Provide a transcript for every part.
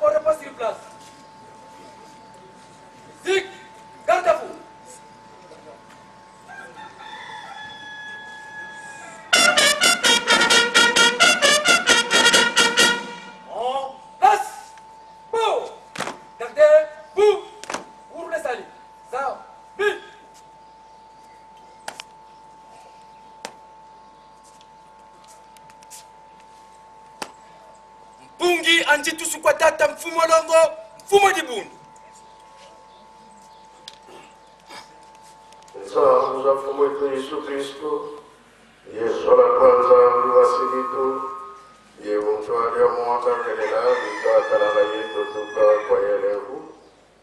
On repasse sur place. Zik, garde à vous. En place. Boum. Gardez, boum. Ouvre les salles. Ça, vite. Bungi anji tusukwatata mfumo longo, mfumo dibundu. Nzamu za mfumo wetu Yesu Kristo, Yesu la kwanza mliwasilitu, ye mtu aliyemwaka kelela vikatalala yetu tuka kwa yelevu,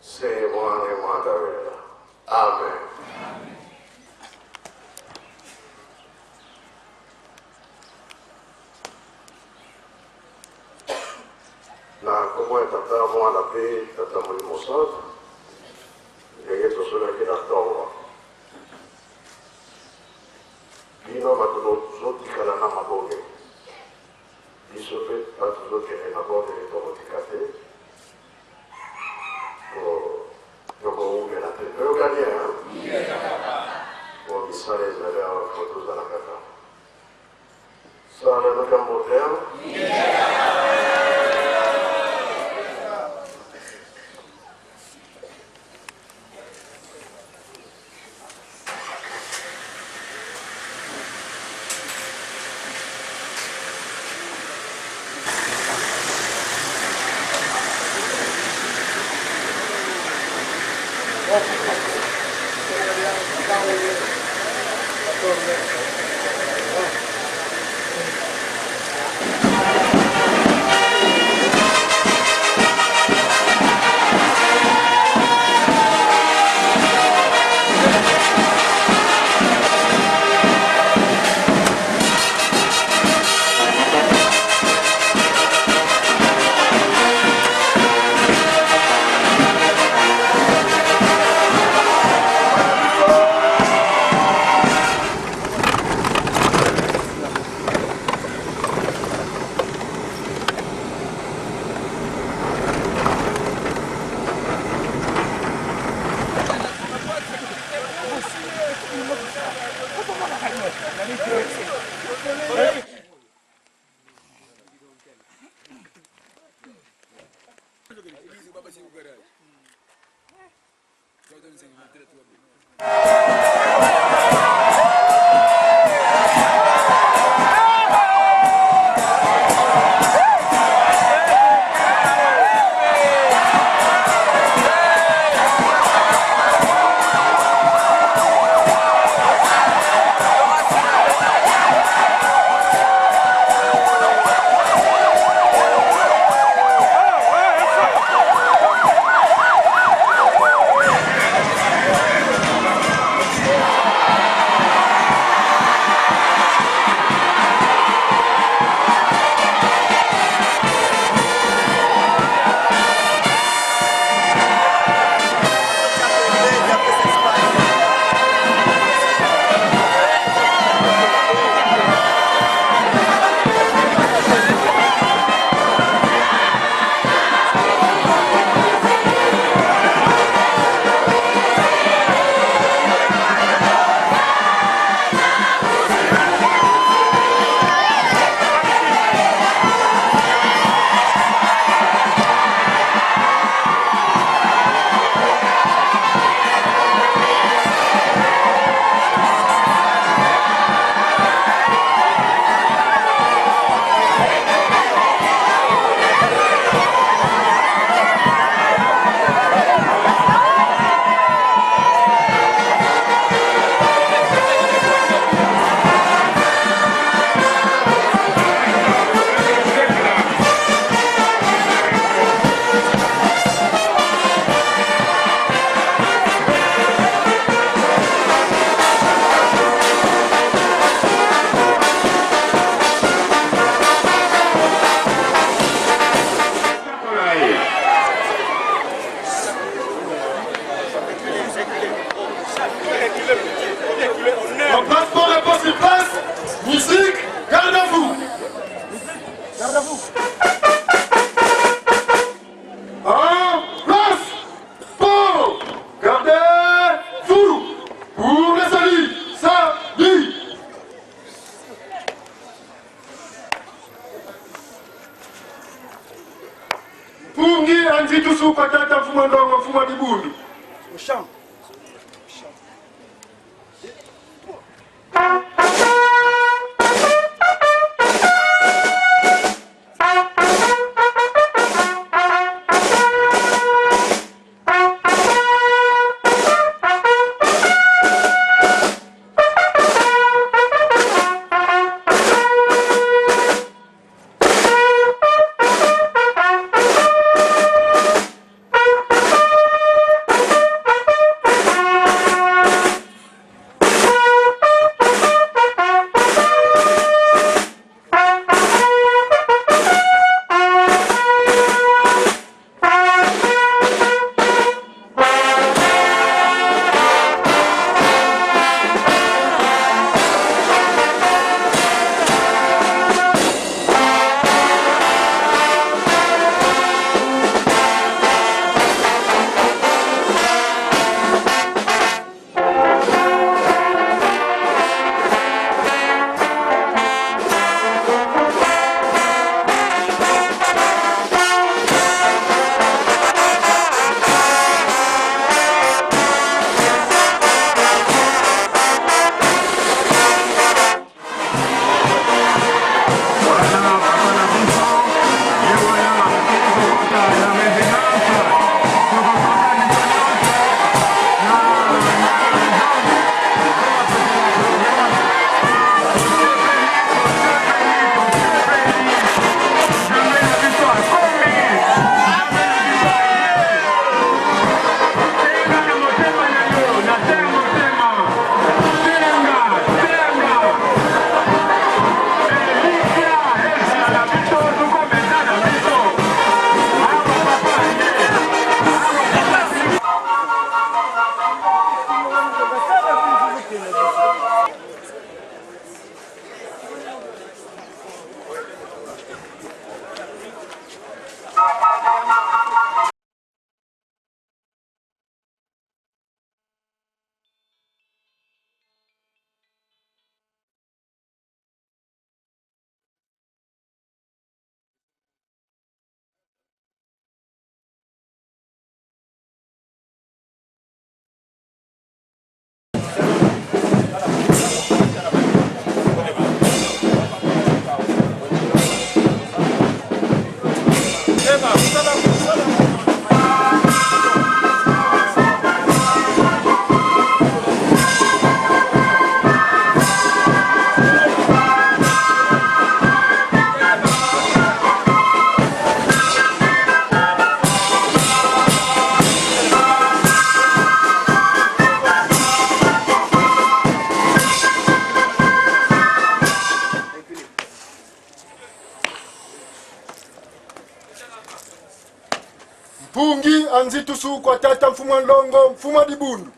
se mwane mwandawela. Amen. Na como tata mwana pe tata muli mosata, yeye tosula kina towa. Bino matulo zotikala na mabonge. Biso pe matulo kene mabonge tomotikate. Yoko unge na te. Yo ganye, hein? Misale zale a fotos da la kata. Sale no kambotea. tusu kwa tata mfumo ndongo mfumo dibundu. Mshamba. Pungi anzitusu kwa tata mfumo ndongo mfumo dibundu.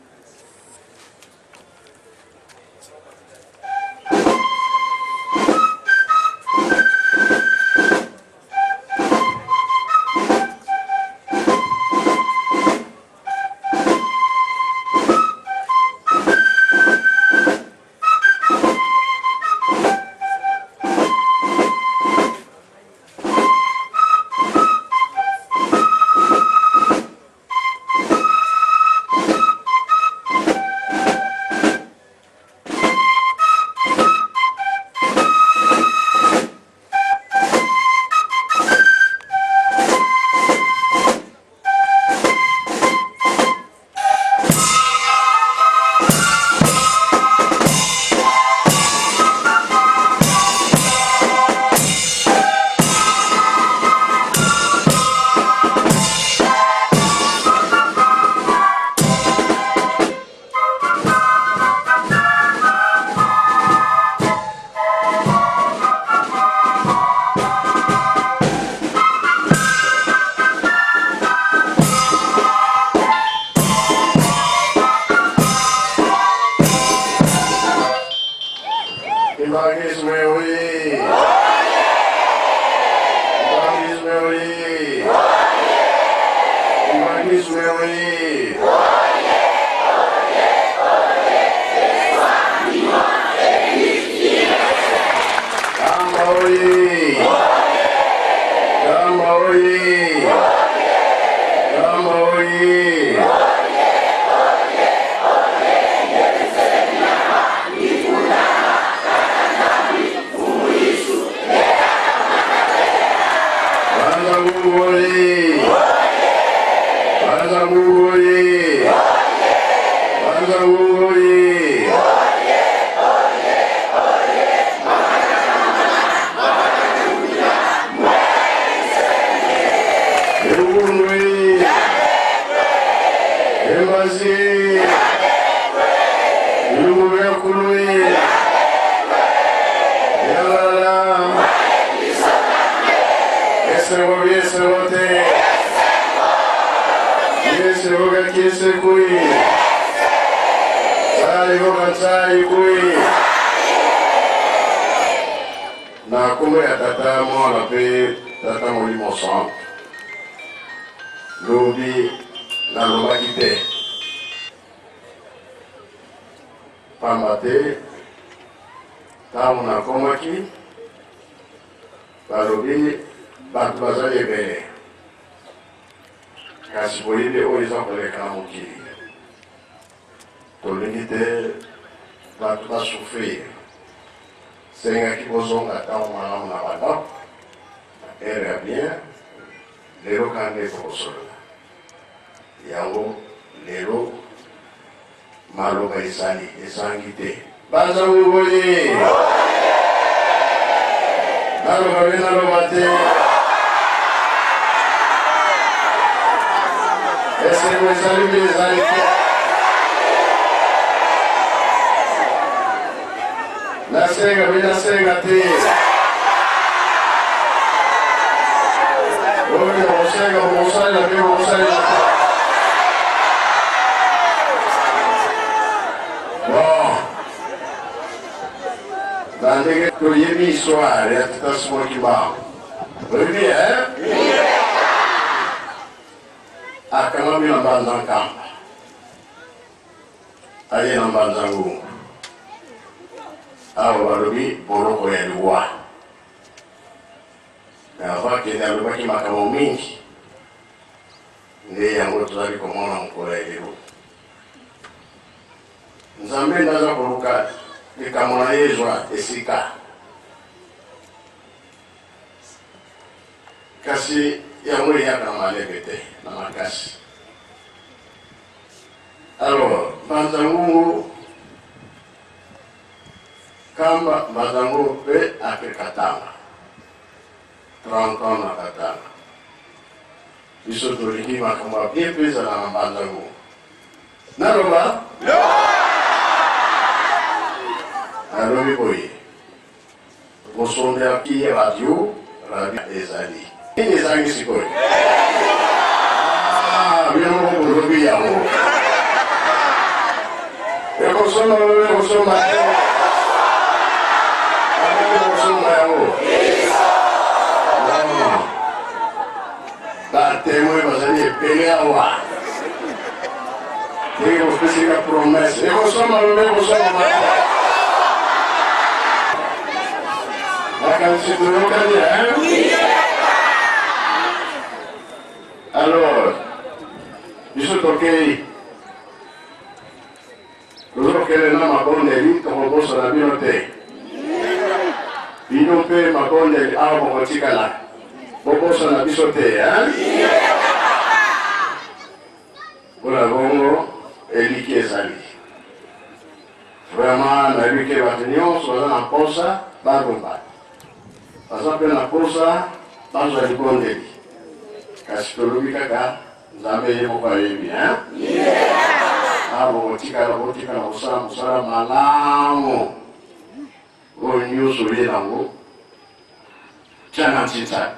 Yesevo yesevote. Yesevo kakise kui. Tsai voka tsai kui. Na kumbe ya tata mwana pe tata molimo santo. Lobi na lobaki te. Pamba te ntango nakomaki balobi bato bazali ebele kasi boyebi oyo eza koleka na mokili tolingi te bato basouffrir sengaki kozonga ntango malamu na bandako na ere ya bien lelo kanga ekokosolola yango lelo maloba ezali ezangi te bazangu boye naloba be naloba te eseko ezali be ezali te nasenga be nasenga te oyo bosenga bokosalela be bokosalela te. Bandege toyebi histoire ya tata Simon Kimbangu. Oyebi akamami na mbanza nkamba aye na mbanza ngungu awo balobi boloko ya liwa avakende alobaki makambo mingi nde yango tozali komona mokolo ya lelo nzambe ndaza koluka likambo na ye ezwa esika kasi yango eyaka na malebe te na makasi. Alors mbanza ngungu kamba mbanza ngungu mpe ape katanga 30 ans na katanga biso tolingi makambo ya bien mpe ezala na mbanza ngungu naloba alobi boye bosombelaki radio ezali nini ezangi sikoyo biloko bolobi yango ekosoma ekosoma ekosoma yango batemoin bazali ebele awa ndenge bopesika promese ekosoma ekosoma alors, biso tokei tozokele na mabondeli tokobosana bino te bino mpe mabondeli awa bokotikala bobosana biso te mpona bongo eliki ezali vraiment nayebi ke bato nyonso baza na mposa balumba baza mpe na mposa bazwa libondeli kasi tolobi kaka nzambe ye moko ayebi botikala kosala mosala malamu oyo nyonso oye nango tia na ntinzali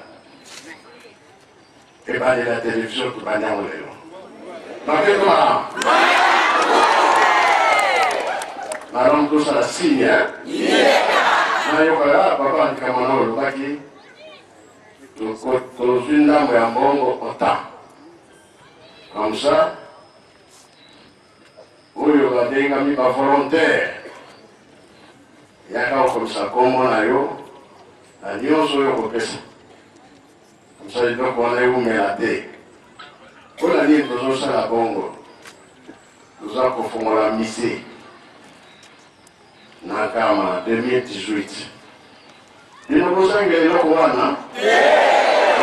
ebalela televizio tobandi yango lelo baketo malamu malamu tosala signe nayoka papa ndikamana olobaki tozwi ndambo ya mbongo otan comme ça oyo babengami bavolontaire yaka okomisa kombo na yo na nyonso oyo okopesa comme ça eloko wana eumela te mpona nini tozosala bongo toza kofongola mise na kama 2018 bino bozanga eloko wana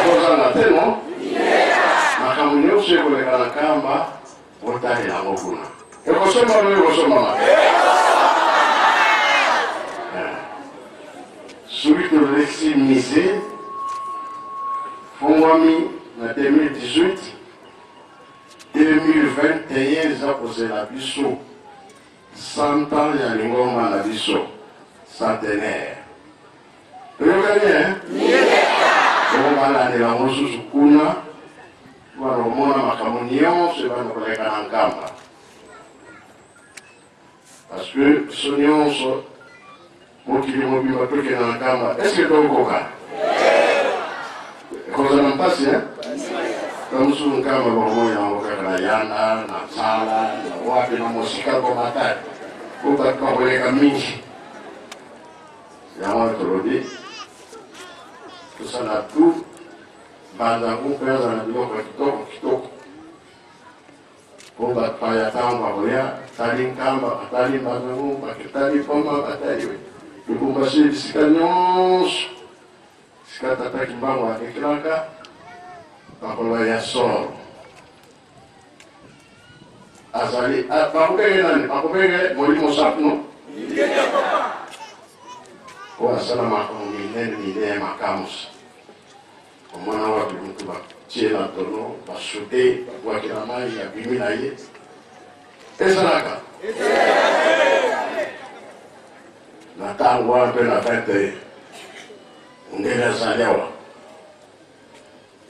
bozanga te no makambo nyonso ekoleka na kamba botalela yango kuna ekosoma oyo ekosomama soki toleki mise fongwami na 2018 2021 eza kozela biso 100 ans ya lingomba na biso centenaire. Oyokani bala de la mosusu kuna baromona makamunio se banokoleka na nkamba parce que sonionso mokili mobimba toke na nkamba est-ce que tokoka koza na mpasi kamusu nkamba baromoya namokaka na yana na sala na wapi na mosika komatari kokoleka mingi yango tolobi tosala tu bandangu mpenza na biloko ya kitoko po bato bayatanga bakoya tali nkamba batali bandangu bakitali poma batali ebumbasi bisika nyonso sika tataki mbango akekelaka bakoloba ya soro azali bakopeke nani bakopeke molimo sapno o asala makambo minene ya makamusa omwana watu mtu batie na tono basute babwakela mai ya bimi na ye ezalaka na ntango wana mpe na fete ndenge azali awa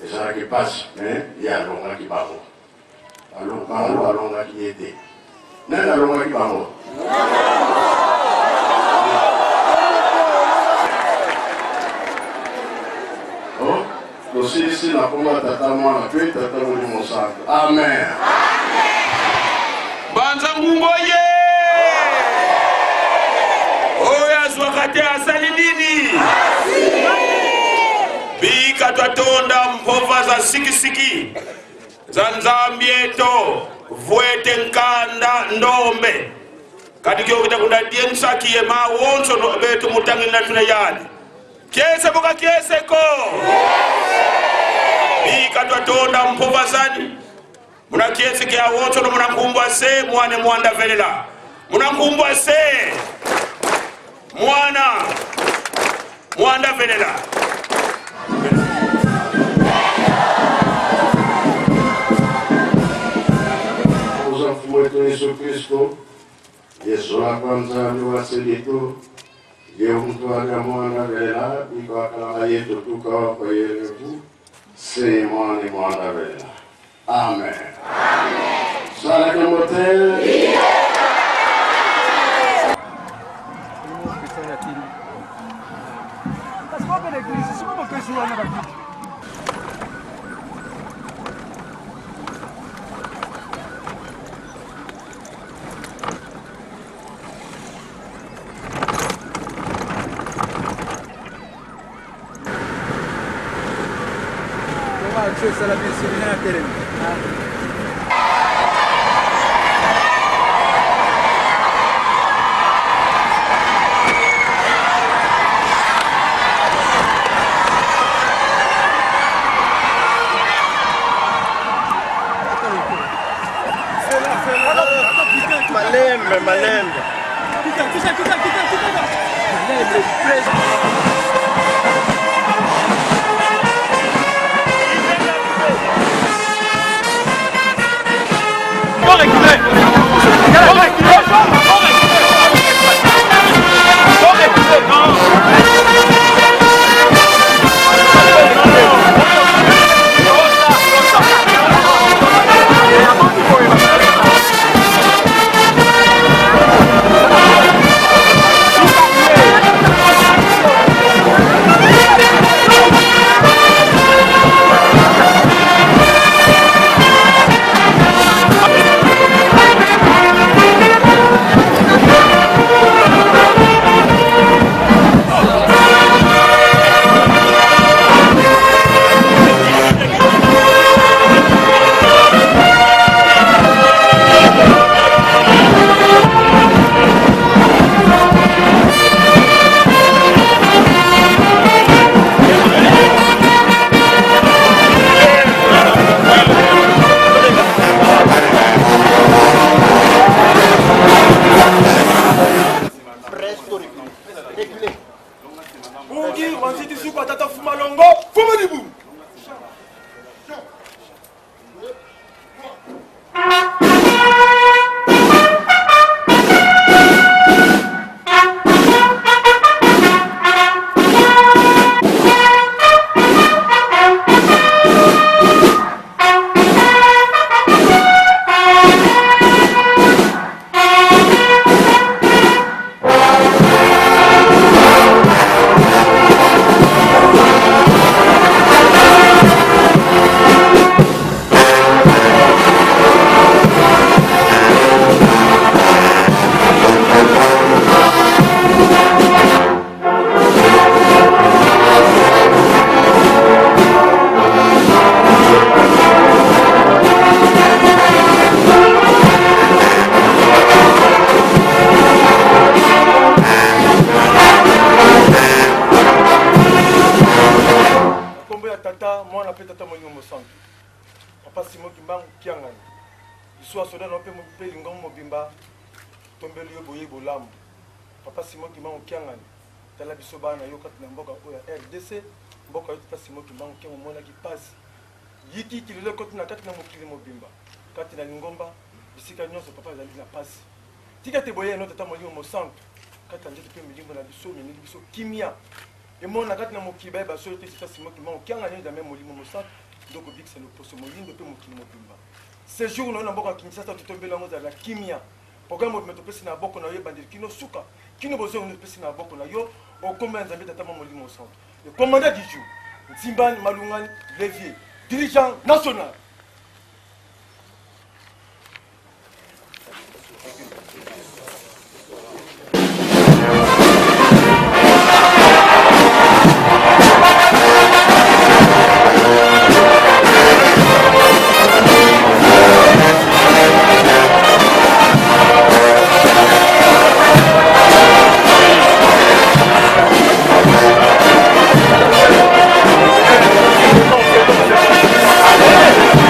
ezalaki pasi me ye alongaki bango bango alongaki ye te nani alongaki bango tosilisi na komba tata mwana mpe tata molimo santo amen banza ngungo ye oyo azwaka te asali nini bika twatonda mpova za sikisiki za nzambi eto vwete nkanda ndombe kati kyokita kunda diensaki ye ma wonso no betu mutangi na tuna yali kiese boka kiese ko bika twatonda mpova zani muna kiese kia wonso no muna kumbwa se mwane mwanda velela muna kumbwa se mwanda velela uzafu wetu Yesu Kristo Yesu la kwanza ni wasilitu ye mtu akamwana vela iko akala yetu tuka kwa yerevu se mwani mwanda vela amen sala kemote Questa è la pensione a Malembe. papa moi na peta ta molingo mosantu papa Simon Kimbangu kiangani iso asoda na pe mo pe lingo mobimba tombeli yo boye bolamu papa Simon Kimbangu kiangani tala biso bana yo kati na mboka oya RDC mboka yo papa Simon Kimbangu kiango mona ki passe yiki kilele koti na kati na mokili mobimba kati na lingomba bisika nyonso papa azali na passe tika te boye no tata molingo mosantu kati na njeto pe milimbo na biso mingi biso kimia emona kati na mokiba ba so te papa Simon Kimbangu kianga nyo jamais molingo mosantu donc bikse no poso molingo pe mokili mobimba ce jour na mboka Kinshasa tutombela ngo za la kimia programme de metopesi na boko na yo bandeli kino suka kino bozo no pesi na boko na yo okoma nzambe tata molingo mosantu le commandant du jour Nzimbani Malungani Levier dirigeant national. Allez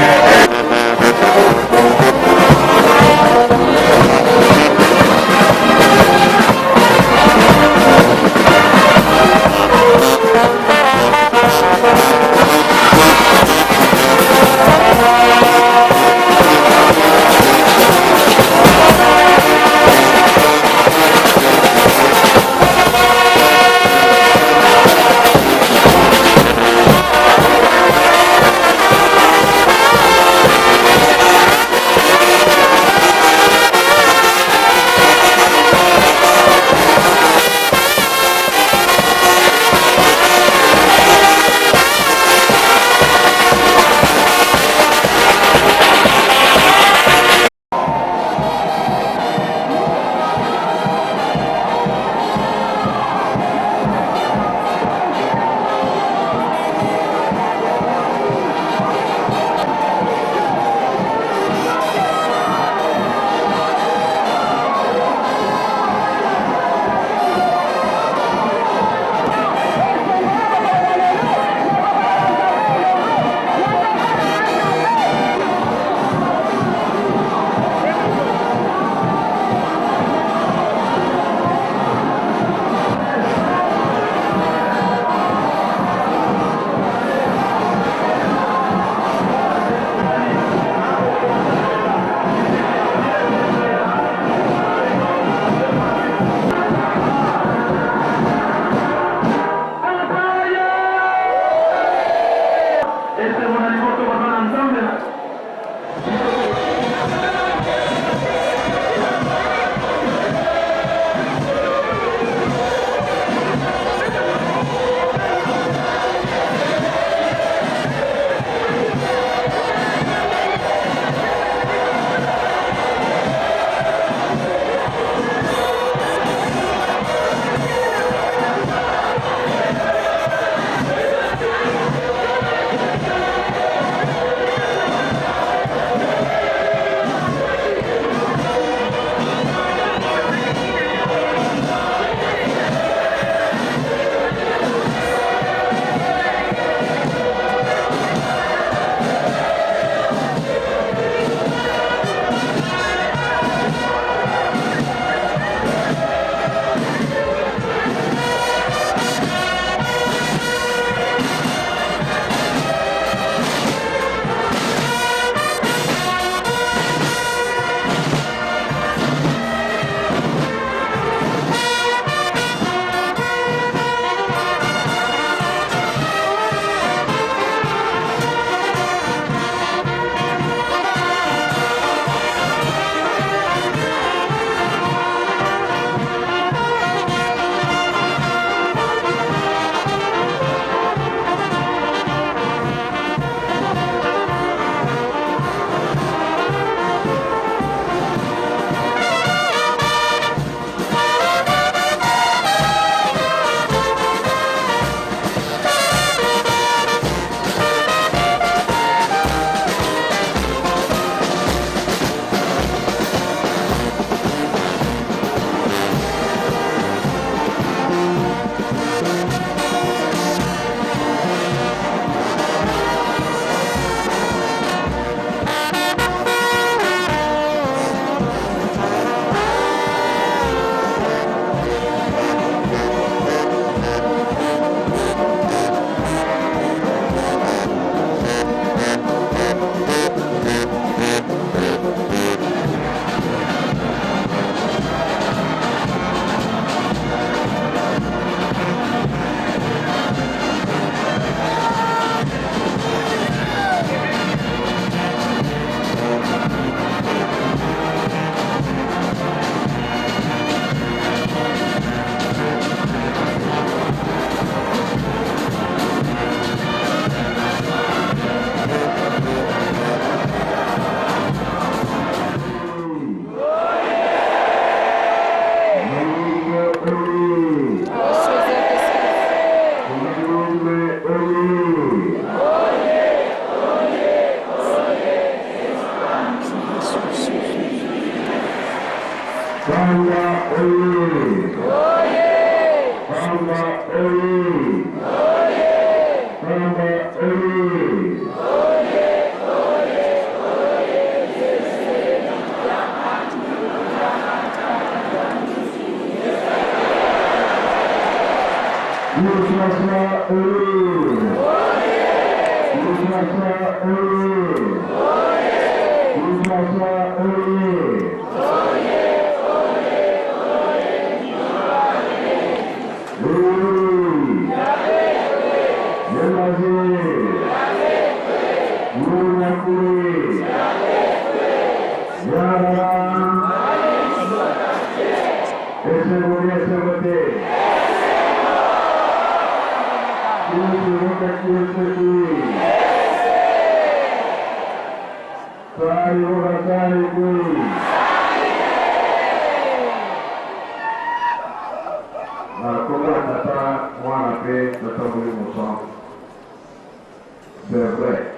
C'est vrai.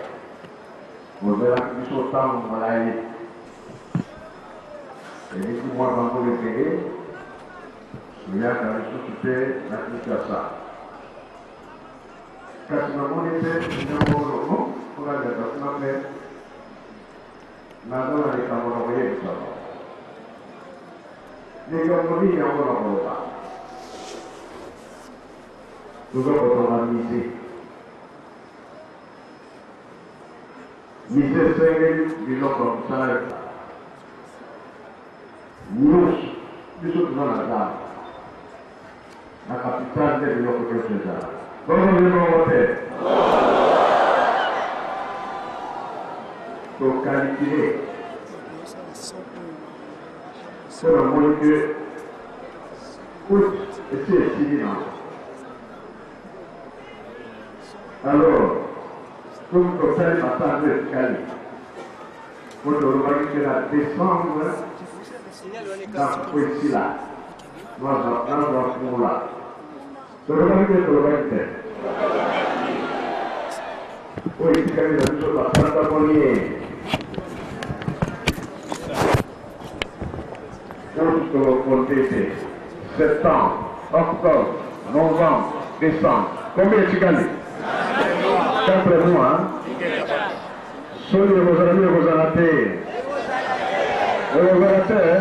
Vous verrez que ce temps, on l'a eu. Et si moi, quand vous le payez, il y a qu'à ressusciter la Kinshasa. Quand tu m'as monté, tu m'as monté, pour la lettre, tu m'as fait, maintenant, on est en train de envoyer ça. Les gens m'ont dit, il y a encore un peu. Nous avons organisé. Misé Sengel, disons comme ça, nous, sommes dans la dame, la capitale de l'Union César. Comment nous allons voter? Pour qualifier, pour le monde que, août, et c'est civil. Alors, comme vous savez, attendre le Cali. Pour le remarquer la décembre, dans ce point-ci-là, dans le point-là. Le remarquer le remarquer. Oui, c'est quand même la chose à Santa Monier. Pour le compter, septembre, octobre, novembre, décembre. Combien tu gagnes? 4 mois. Soyez vos amis et vos alatés. Vos alatés,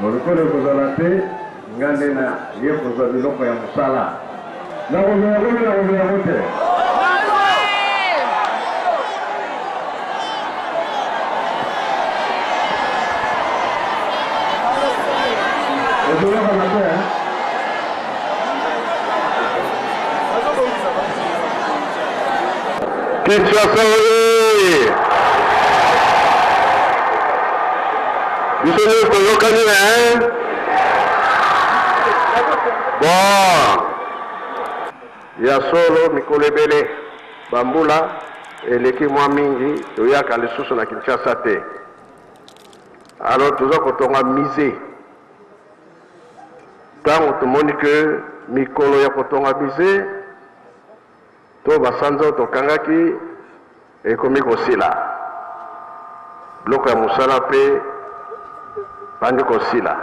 vous reconnez vos alatés, Ngandena, il y a vos amis, l'on fait un sala. Là, vous avez voté. Vous avez voté, hein? Kinshasa, nous sommes colocanisés, hein? Bon. Il y a solo Mikole Bele, Bambula, et l'équipe Mingi, il y a qu'à les sous na Kinshasa. Alors, tout ça, quand on a misé, tant tout le monde que Mikolo ya quand on a misé, to basanza to kangaki ekomi kosila bloko ya musala pe bandi kosila.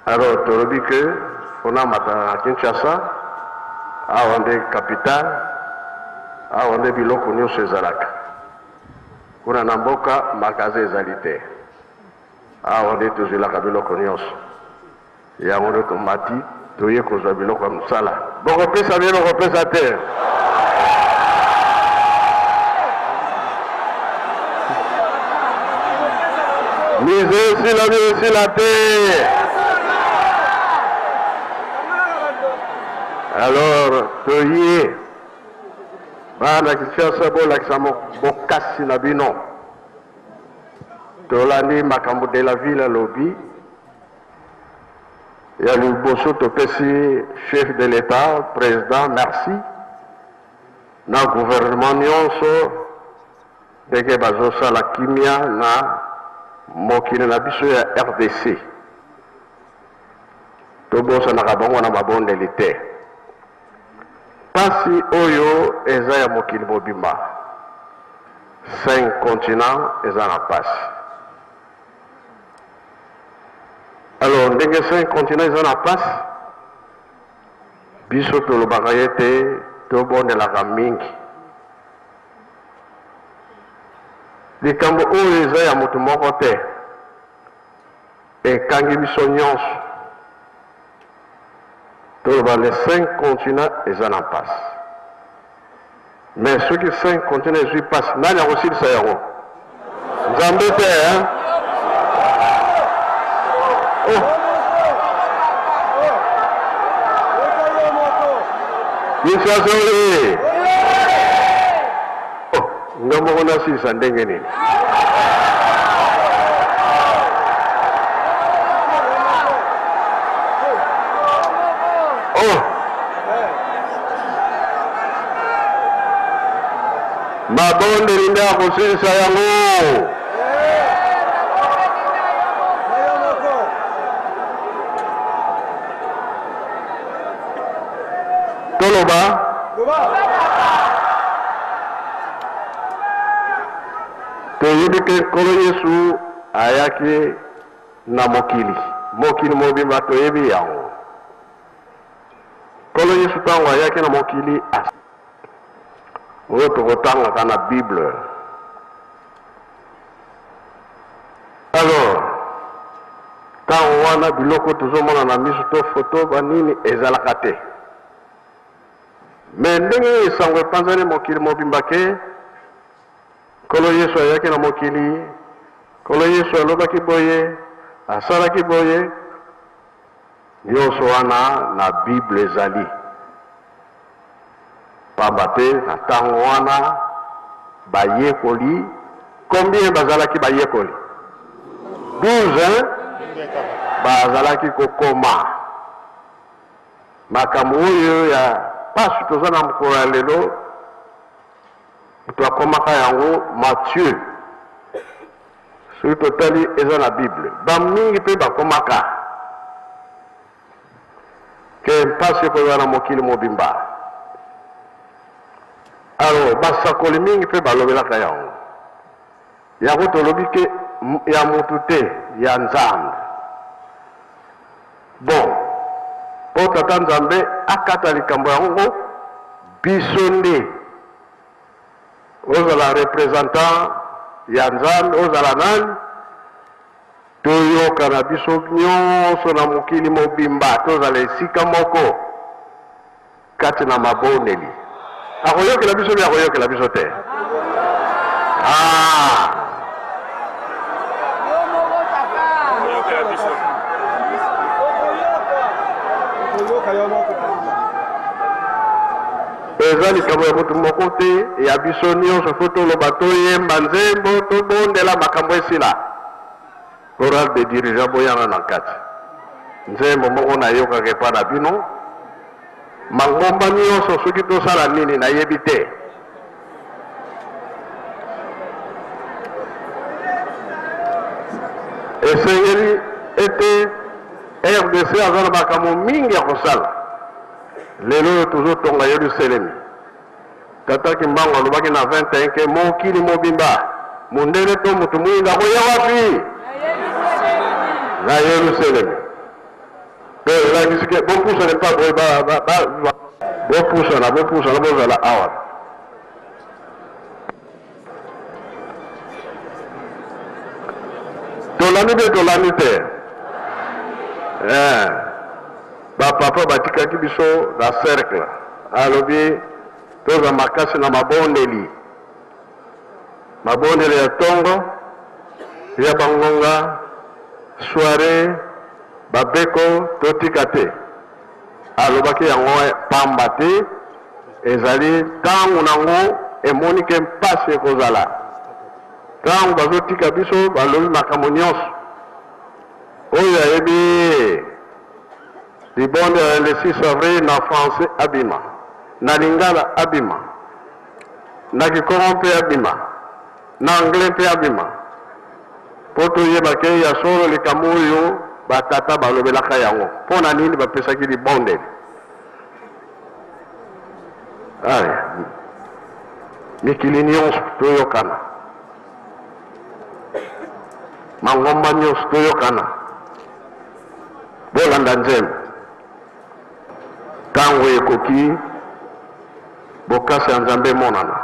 Alors tolobi que on a mata Kinshasa awa nde capitale awa nde biloko nyonso ezalaka kuna na mboka makaza ezali te awa nde tozwelaka biloko nyonso yango nde tomati toye kozwa biloko ya mosala bokopesa bie bokopesa te. Mise esila te. Alors toye bana Kinshasa bolakisa bokasi na bino tolandi makambo de la ville lobi. Il y a le Bosso Topesi, chef de l'État, président, merci. Dans le gouvernement nyonso, dès que bazosa la kimia na mokine na biso ya RDC. Tobosa na kabongo na mabonde lite. Pasi oyo eza ya mokili mobimba. 5 continents eza na pasi. Alors, dès que 5 continents ils ont la place, biso to le bagayete to bonne la ramingi. Les kambo o eza ya moto moko te. E kangi biso nyonso. Tous les 5 continents, ils en passent. Mais ceux qui 5 continents, ils passent. Il y a aussi le Sahara. Vous embêtez, hein? Oh! Il faut sauver. Oh, nous avons aussi ça ndengeni. Oh. Mabonde linda kusisa yangu. Toloba. Toyibike kolo Yesu ayaki na mokili. Mokili mobimba toyebi yango. Kolo Yesu tango ayaki na mokili as. Oyo tokotanga kana Bible. Alors, tango wana biloko tozomona na miso to photo banini ezalaka te. Mais ndenge esango epanzani mokili mobimba ke kolo Yesu ayaki na mokili, kolo Yesu alobaki boye, asalaki boye, nyonso wana na Bible ezali. Pamba te na ntango wana bayekoli, combien bazalaki bayekoli? 12, hein? Bazalaki kokoma. Makambo oyo ya pasi toza na mokolo ya lelo twakomaka yango Matthieu. Soki totali eza na Bible. Bamingi mpe bakomaka ke mpasi ekoza na mokili mobimba. Alors basakoli mingi mpe balobelaka yango. Yango tolobi ke ya mutu te ya Nzambe. Bon, po tata Nzambe akata likambo yango biso nde ozala représentant ya Nzambe, ozala nani toyoka na biso nyonso na mokili mobimba, tozala esika moko kati na mabondeli. Akoyokela biso bya akoyokela biso te. Eza likambo ya mutu moko te ya biso nyonso fo toloba toyemba nzembo tobondela makambo esila. Oral de dirigeant boyana na kati. Nzembo moko nayokaka epa na bino. Mangomba nyonso soki tosala nini nayebi te. Esengeli ete RDC aza na makambo mingi ya kosala. Lelo tozotonga Yerusalemi. Tata Kimbangu alobaki na 21 ke mokili mobimba mundele to mutu mwinda koya wapi? Na Yerusalemi. La kisike bopusa ne pa boy bopusa na bozala awa. Tolani be tolani te. Papa batikaki biso na cercle alobi toza makasi na mabondeli ya tongo ya bangonga soirée babeko totika te alobaki yango pamba te ezali ntango nango emoni ke mpasi ekozala ntango bazotika biso balobi makambo nyonso oyo ayebi libonde le 6 avril na français abima na lingala abima na kikongo mpe abima na anglais mpe abima po toyeba ke ya solo likambo oyo batata balobelaka yango mpo na nini bapesaki libondeli. Mikili nyonso toyokana, mangomba nyonso toyokana, bolanda nzembo ntango ekoki bokasi ya Nzambe emonana.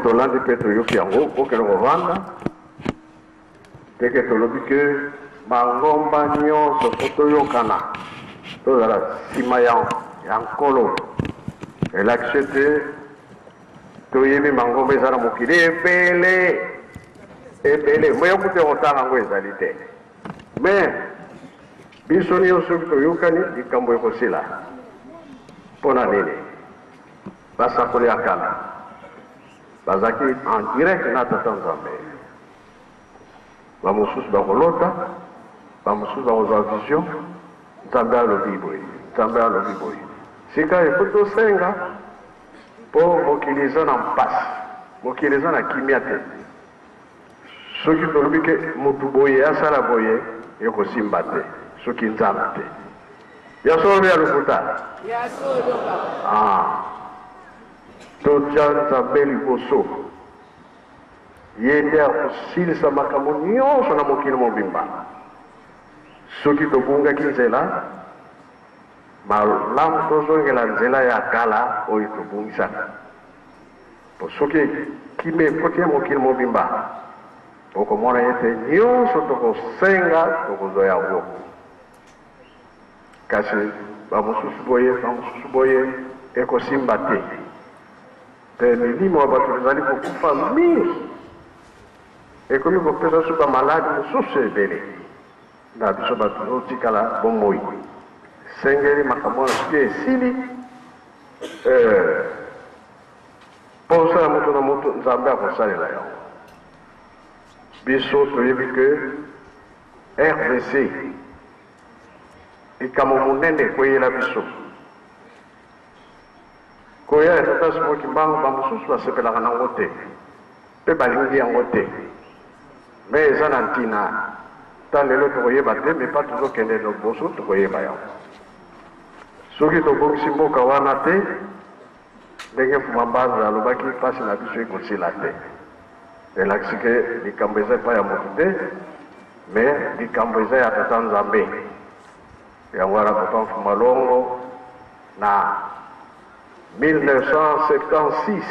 Tolandi Petro yoki yango okelo kovanda teke tolobi ke mangomba nyonso po toyokana tozala nsima ya nkolo elakise te toyebi mangomba eza na mokili ebele moyoku te kotala yango ezali te me biso nyonso soki toyokani likambo ekosila mpo na nini basakoli ya kala bazaki en direct na tata nzambe bamosusu bakolota bamosusu bakozwa vision nzambe alobi boye sika efo tosenga mpo mokili eza na mpasi mokili eza na kimia te soki tolobi ke motu boye asala boye ekosimba te soki nzambe te yasolo ya lokuta totya nzambe liboso ye nde akosilisa makambo nyonso na mokili mobimba soki tobungaki nzela malamu tozongela nzela ya kala oyo tobungisaka po soki kime ekoti ya mokili mobimba okomona ete nyonso tokosenga tokozwa yango kasi bamosusu boye ekosimba te te milimo ya bato ezali kokufa mingi ekomi kopesa so bamaladi mosusu ebele na biso bato otikala bomoi sengeli makambo wana soki esili mpo osala moto na moto nzambe akosalela yango biso toyebi ke RDC likambo monene koyela biso koya etata simoki mbango bamosusu basepelaka nango te mpe balingi yango te me eza na ntina ta lelo tokoyeba te me mpa tozokende liboso tokoyeba yango soki tobongisi mboka wana te ndenge mfuma mbanza alobaki mpasi na biso ekosila te elakisi ke likambo eza epai ya motu te me likambo eza ya tata nzambe yango wana papa mfuma longo na 1976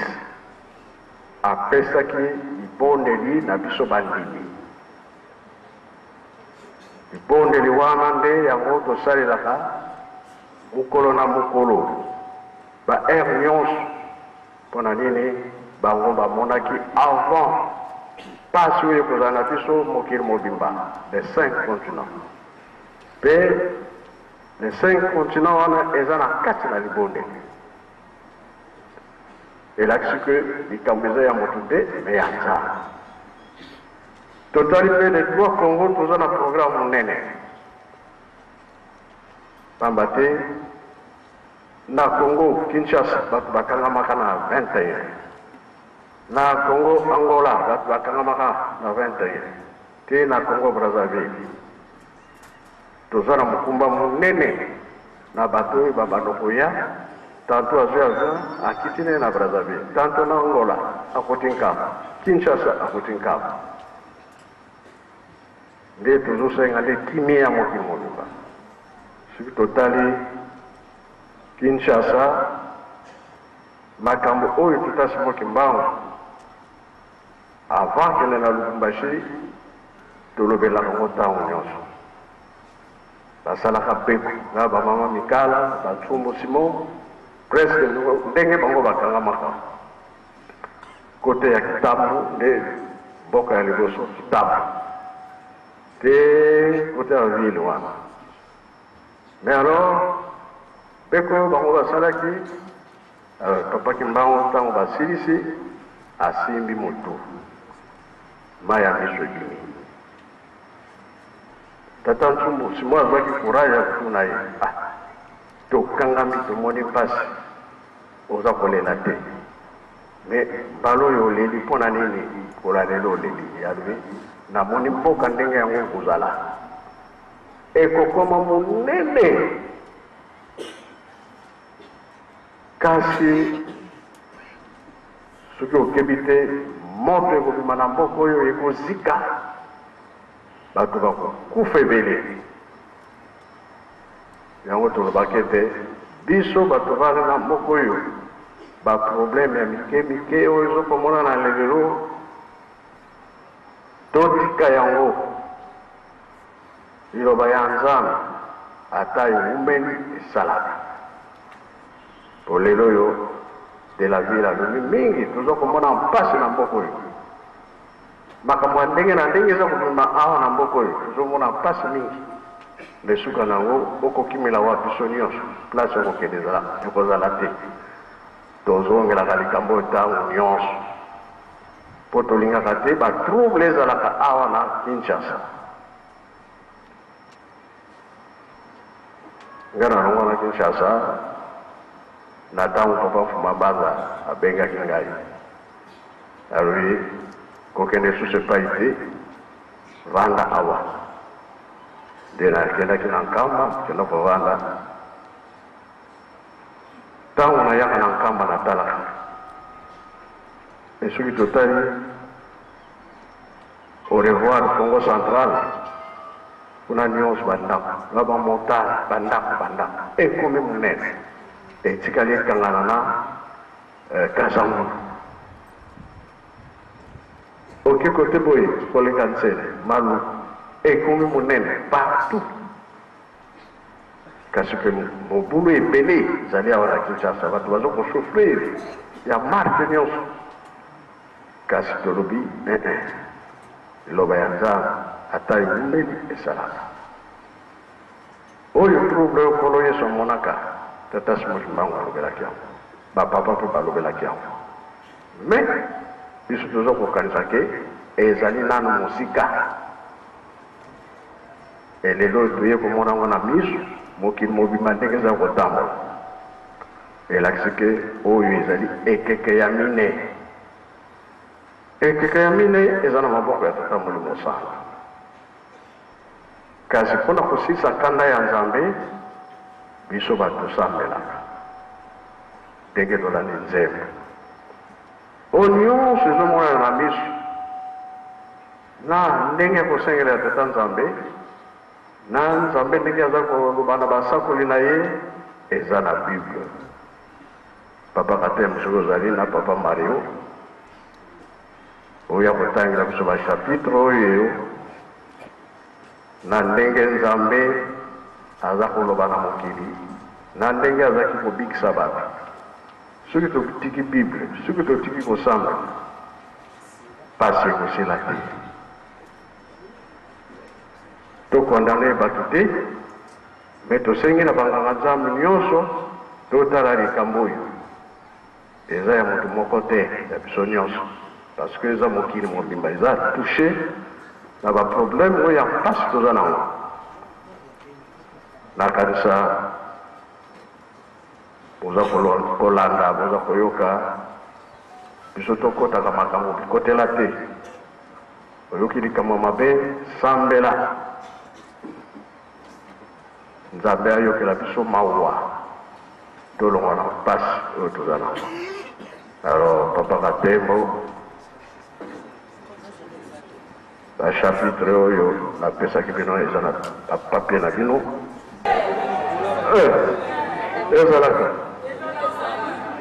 apesaki libondeli na biso bandimi libondeli wana nde yango tosalelaka mokolo na mokolo ba ere nyonso mpo na nini bango bamonaki avant pasi oyo ekozala na biso mokili mobimba les 5 continents mpe les 5 continents wana eza na kati na libonde elakisi ke likambo eza ya moto te me ya nzambe totali mpe de 3 congo toza na programme monene pamba te na congo kinshasa bato bakangamaka na 21 na congo angola bato bakangamaka na 21 te na congo brazzaville toza na mokumba monene na bato oyo babanda koya tanto azwi avion akiti ne na brazzaville tanto na angola akoti nkamba kinshasa akoti nkamba nde tozosenga nde kimia ya mokili mobimba soki totali kinshasa makambo oyo tutasi mboki mbangu avant kende na lubumbashi tolobelaka ngo ntango nyonso basalaka peku na bamama mikala batsumbu simon presque ndenge bango bakangamaka kote ya kitabu nde mboka ya liboso kitabu te kote ya ville wana mais alors peku oyo bango basalaki papa kimbango ntango basilisi asimbi motu mai ya miso gini tata nsumbu simo azwaki courage ya kutuna ye tokangami tomoni mpasi oza kolela te me mbala oyo oleli mpo na nini kolalelo oleli yalobi namoni mboka ndenge yango ekozala ekokoma monene kasi soki okebi te moto ekobima na mboka oyo ekozika bato bakokufa ebele yango tolobaki ete biso bato bali na mboka oyo baprobleme ya mike mike oyo ezokomona na lelelo totika yango liloba ya nzambe ata ewumeli esalaka po lelo oyo de la ville alobi mingi tozokomona mpasi na mboka oyo makambo ya ndenge na ndenge eza kobima awa na mboka oyo tozomona mpasi mingi nde suka nango bokokimela wa biso nyonso place okokende ekozala te tozongelaka likambo oyo ntango nyonso mpo tolingaka te batrouble ezalaka awa na kinshasa nga na longo na kinshasa na ntango papa mfuma baza abengaki ngai alobi kokende susu epai te vanda awa nde nakendaki na nkamba kenda kovanda ntango nayaka na nkamba natalaka e soki totali au revoir congo central kuna nyonso bandako na bamontare bandako ekomi monene etikali ekangana na kasangulu oke kote boye kolenga nsele malu ekomi monene partout kasi mpe mobulu ebele ezali awa na kinshasa bato baza kosouffrir ya marke nyonso kasi tolobi liloba ya nzambe ata ewumeli esalaka oyo trouble oyo nkolo yesu amonaka tata simoki mbango alobelaki yango bapapa mpe balobelaki yango me biso toza kokanisa ke ezali nano mosika elelo oyo toye komona ngo na miso mokili mobima ndenge eza kotambola elakisi ke oyo ezali ekeke ya mine ekeke ya mine eza na maboko ya tata molimo osala kasi mpona kosilisa nkanda ya nzambe biso bato sambelaka ndenge tolandi nzembe oyo nyonso ezomonana na miso na ndenge kosengela ya tata nzambe na nzambe ndenge aza koloba na basakoli na ye eza na bible papa kateme soki ozali na papa mario oyo akotangela biso bachapitre oyo na ndenge nzambe aza koloba na mokili na ndenge azaki kobikisa bato soki totiki bible soki totiki kosamba pasi ekosila te tokondane bato te me tosengi na banganga nzambe nyonso totala likambo oyo eza ya moto moko te ya biso nyonso parce que eza mokili mobimba eza touché na baproblème oyo ya mpasi toza nango nakanisa boza kolanda boza koyoka biso tokotaka makambo bikotela te oyoki likambo mabe sambela nzambe ayokela biso mawa tolongwa na mpasi oyo toza nango. Alors papa Katembo bachapitre oyo napesaki bino eza na papie na bino ezalaka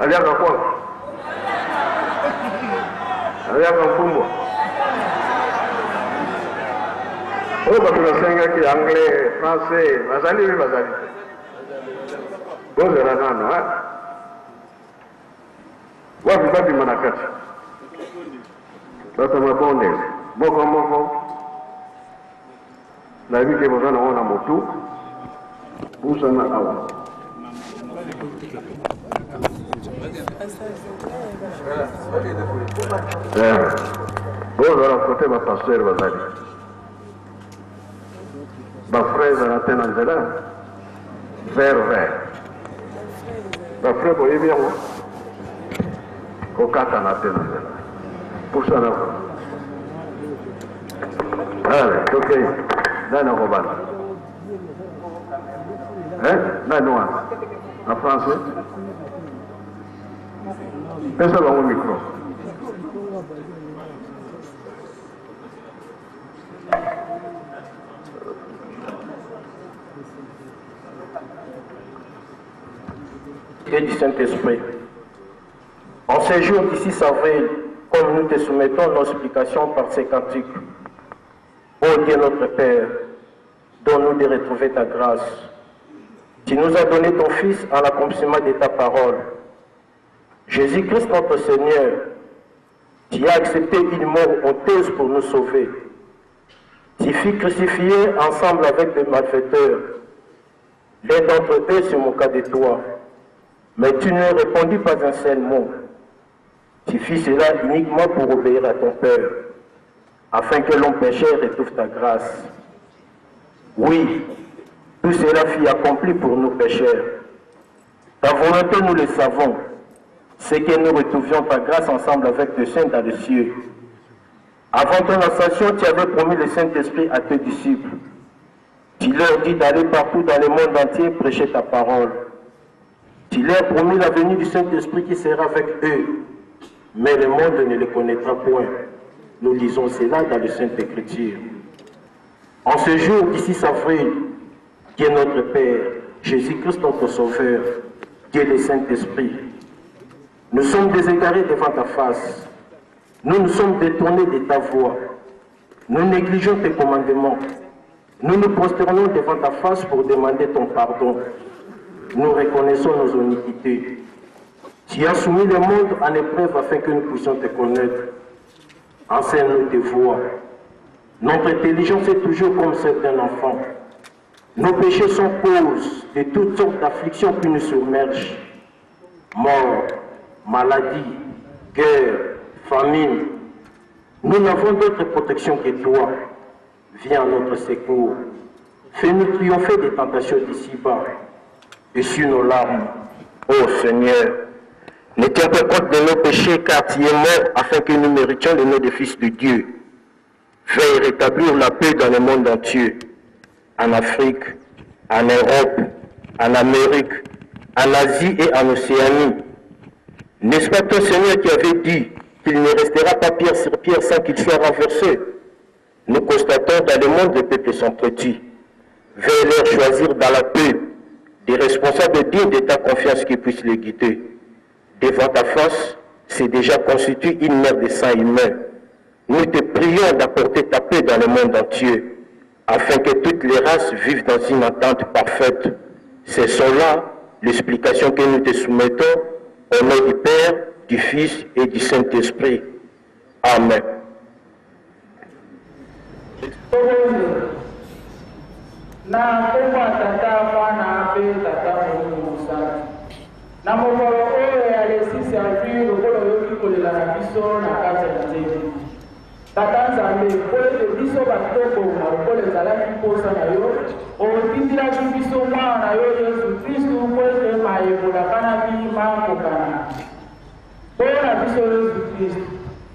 aliaka kwanga aliaka mpumbwa oyo bato nasengaki anglais français bazali mi bazali bozela nano wapi babima na kati bato mabondele moko moko nayebi ke boza nango na motu busana awa bozala kote bapaster bazali bafrai ezala te na nzela vert bafrai boyebi yango kokatana te na nzela pusana tokei nani akobana nani wana na français pesa bango micro et du Saint-Esprit. En ces jours du 6 avril, comme nous te soumettons nos explications par ces cantiques, ô Dieu notre Père, donne-nous de retrouver ta grâce. Tu nous as donné ton Fils à l'accomplissement de ta parole. Jésus-Christ notre Seigneur, tu as accepté une mort honteuse pour nous sauver. Tu fus crucifié ensemble avec des malfaiteurs. L'un d'entre eux se moqua de toi. Mais tu ne répondis pas un seul mot. Tu fis cela uniquement pour obéir à ton Père, afin que l'homme pécheur retrouve ta grâce. Oui, tout cela fut accompli pour nous pécheurs. Ta volonté, nous le savons, c'est que nous retrouvions ta grâce ensemble avec tes saints dans les cieux. Avant ton ascension, tu avais promis le Saint-Esprit à tes disciples. Tu leur dis d'aller partout dans le monde entier prêcher ta parole. Tu leur promis la venue du Saint-Esprit qui sera avec eux, mais le monde ne le connaîtra point. Nous lisons cela dans les Saintes Écritures. En ce jour du 6 avril, Dieu notre Père, Jésus-Christ notre Sauveur, Dieu le Saint-Esprit, nous sommes déségarés devant ta face. Nous nous sommes détournés de ta voix. Nous négligeons tes commandements. Nous nous prosternons devant ta face pour demander ton pardon. Nous reconnaissons nos iniquités. Tu as soumis le monde en épreuve afin que nous puissions te connaître. Enseigne-nous tes voies. Notre intelligence est toujours comme celle d'un enfant. Nos péchés sont cause de toutes sortes d'afflictions qui nous submergent. Mort, maladie, guerre, famine. Nous n'avons d'autre protection que toi. Viens à notre secours. Fais-nous triompher des tentations d'ici-bas. Essuie nos larmes. Ô Seigneur, ne tiens pas compte de nos péchés, car tu es mort afin que nous méritions le nom de Fils de Dieu. Veuille rétablir la paix dans le monde entier, en Afrique, en Europe, en Amérique, en Asie et en Océanie. N'est-ce pas toi, Seigneur, qui avait dit qu'il ne restera pas pierre sur pierre sans qu'il soit renversé? Nous constatons dans le monde les peuples sont petits. Veuille leur choisir dans la paix des responsables dignes de ta confiance qui puissent les guider. Devant ta face, c'est déjà constitué une mer de sang humain. Nous te prions d'apporter ta paix dans le monde entier, afin que toutes les races vivent dans une entente parfaite. C'est cela l'explication que nous te soumettons au nom du Père, du Fils et du Saint-Esprit. Amen. na kombo ya tata mwana mpe tata molimo mosala na mokolo oyo ya le 6 avril lokola oyoki kolela na biso na kati ya nzembo tata nzambe po ete biso batokoma lokola ezalaki mposa na yo otindelaki biso mwana na yo yesu kristu po ete mayebolakanabi makokana mpo na biso yesu kristu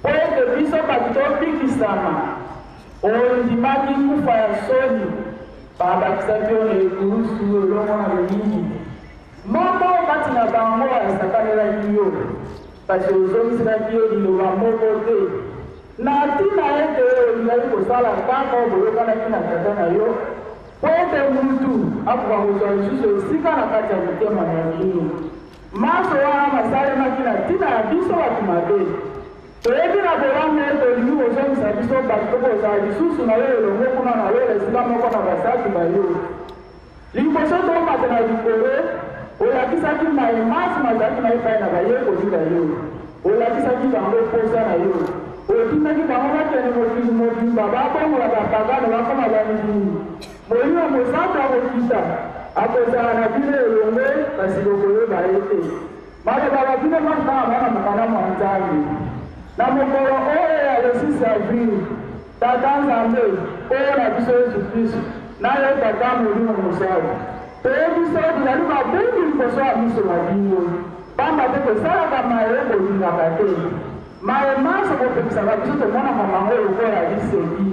po ete biso bato topikisama ondimaki kufa ya soni babakisaki oyo ekulusu elongo na lomingi moko kati na bango asakanelaki yo kasi ozongiselaki yo liloba moko te na ntina ete olingaki kosala kaka boyokanaki na tata na yo po ete mutu akoka kozwa lisusu esika na kati ya motema na bino maso wana masalemaki na ntina ya biso bato mabe toyebi na bolango ete olingi kozongisa biso bato kozala lisusu na yo elongo kuna na yo esika moko na basaki bayo liboso tomata na likolo olakisaki maemasi mazalaki na epai na bayekoli bayo olakisaki bango posa na yo otimaki bango bakende mokili mobimba babongola bapagano bakoma banidini molimo mosantu akokita akozala na bino elongo kasi bokoyeba ete maloba babino makanga bana mokana mwa nzambe na mokolo oyo ya le 6 avril tata nzambe oyo na biso yesu kristu na yo tata molimo mosala toyebiso tozali mabengi liboso ya miso na bino pamba te tosalaka maye kolingaka te maye maso kopekisaka biso tomonaka mango lokola liseki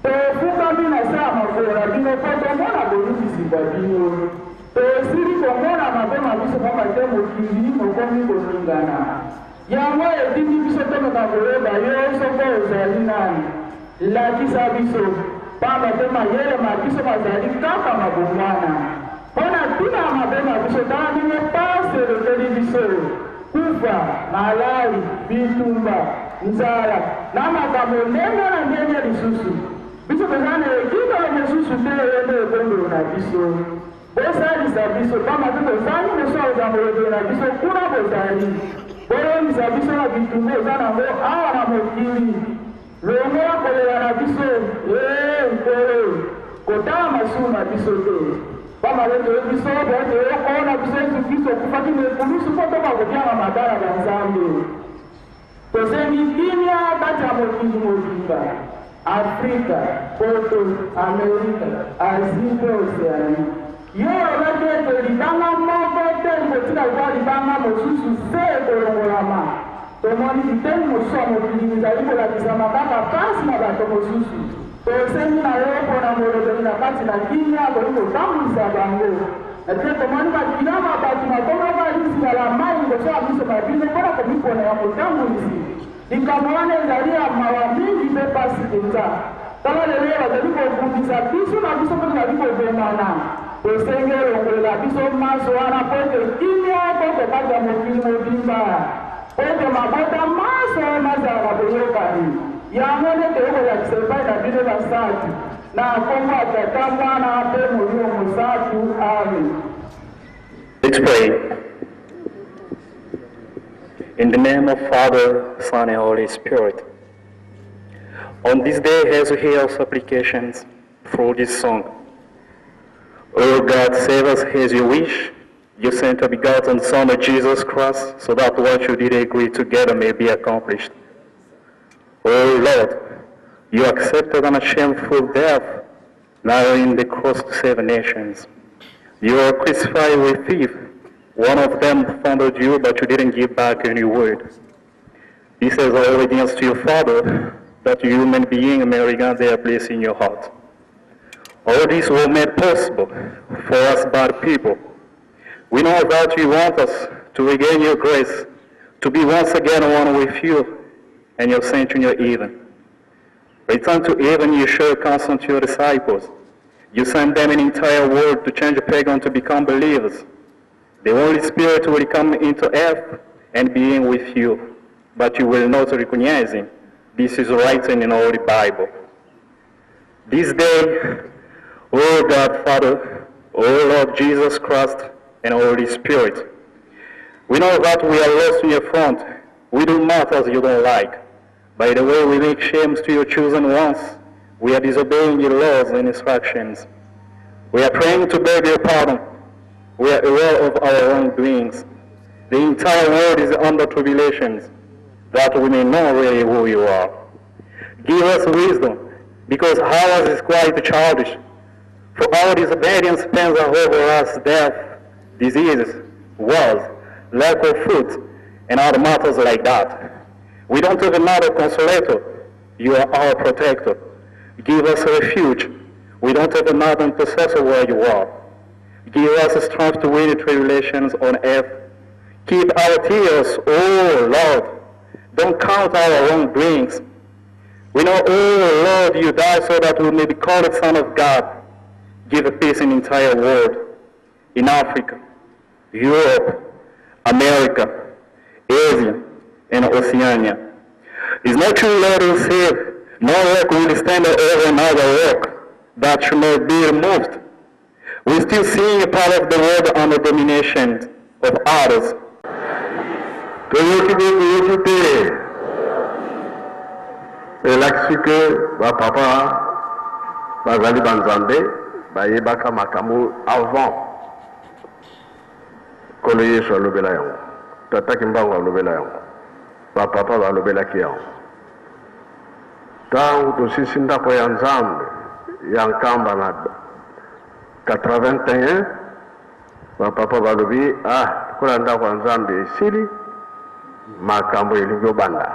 tofukami na se ya makolo na bino mpo tomona bolukisi bwa bino tosili komona mabe na biso pamba te mokili mokomi kolingana yango etindi biso tomeka koyeba yo soko ozali nani lakisa biso pamba te mayele ma biso bazali kaka mabongwana mpo na ntina ya mabe na biso tala ndenge pasi elokeli biso kufa malali bitumba nzala na makambo ndenge na ndenge lisusu biso toza na ekikalo mosusu te eyende ebondelo na biso bosalisa biso pamba te tozali mosoza molobelo na biso kuna bozali bolongisa biso na bitumba eza nango awa na mokili longo ya kolela na biso nkolo kotala masumu na biso te pamba te toyebi biso bote okona biso yesu kristo okufaki na ekulusu mpo tobakotianga madala ya nzambe tosengi kimia kati ya mokili mobimba afrika poto amerika asie mpe oseani yo olaki ete libanga moko te kotika kwa libanga mosusu se ekolongolama tomoni biteni mosusu ya mokili ezali kolakisama kaka pasi na bato mosusu tosengi na yo mpona molobeli na kati na kimia koyi kotambwisa bango ete tomoni bakilama bato matonga balisika mai liboso ya biso babino mpona komipona ya kotambwisi likambo wana ezali ya mawa mingi mpe pasi penza tala lelo bazali kobundisa biso na biso mpo tozali kobomana tosenge elongolela biso maso wana mpo ete kimia mpo tokati ya mokili mobimba mpo ete mabota maso wana ezalaka boyokani yango nde toyokolakisa epai na bino basatu na kombo ya tata mwana mpe molimo mosatu amen. Let's pray. In the name of Father, Son, and Holy Spirit. On this day, as we hear our supplications through this song, O God, save us as you wish. You sent a begotten Son of Jesus Christ, so that what you did agree together may be accomplished. O Lord, you accepted an shameful death, narrowing the cross to save nations. You were crucified with thief. One of them founded you, but you didn't give back any word. This is all obedience to your Father, that you human beings may regard their place in your heart. All this was made possible for us bad people. We know that you want us to regain your grace, to be once again one with you and your saint in your heaven. Return to heaven, you show counsel to your disciples. You send them an entire world to change a pagan to become believers. The Holy Spirit will come into earth and be with you, but you will not recognize him. This is written in all the Bible. This day, O God, Father, O Lord Jesus Christ, and Holy Spirit, we know that we are lost in your front. We do matters you don't like. By the way we make shames to your chosen ones, we are disobeying your laws and instructions. We are praying to beg your pardon. We are aware of our wrongdoings. The entire world is under tribulations, that we may know really who you are. Give us wisdom, because ours is quite childish. For our disobedience spends over us death, diseases, wars, lack of food, and other matters like that. We don't have another consolator. You are our protector. Give us a refuge. We don't have another intercessor where you are. Give us strength to win the tribulations on earth. Keep our tears, oh Lord. Don't count our wrongdoings. We know, oh Lord, you died so that we may be called Son of God. Give a peace in the entire world, in Africa, Europe, America, Asia, and Oceania. It's not true, Lord, who said, no rock will stand over another rock that should not be removed. We're still seeing a part of the world under domination of others. Papa, bazali banzambe, bayebaka makamu avant. Kolo Yesu alobela yango. Tata Kimbangu alobela yango. Papa alobela ki yango. Tangu tosisi ndako ya Nzambe ya Nkamba na 81, papa balobi kola ndako ya Nzambe esili makambo elingi obanda.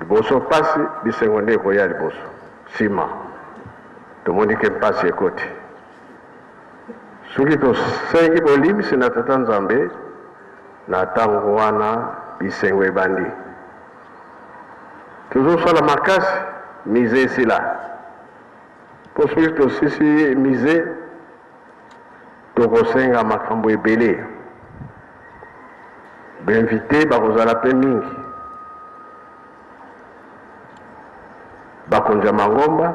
Liboso pasi bisengo nde koya liboso sima tomoni ke pasi ekoti soki tosengi bolimbisi na Tata Nzambe na ntango wana bisengo ebandi tozosala makasi mize esila po soki tosisi mize tokosenga makambo ebele bainvite bakozala mpe mingi bakonza Mangomba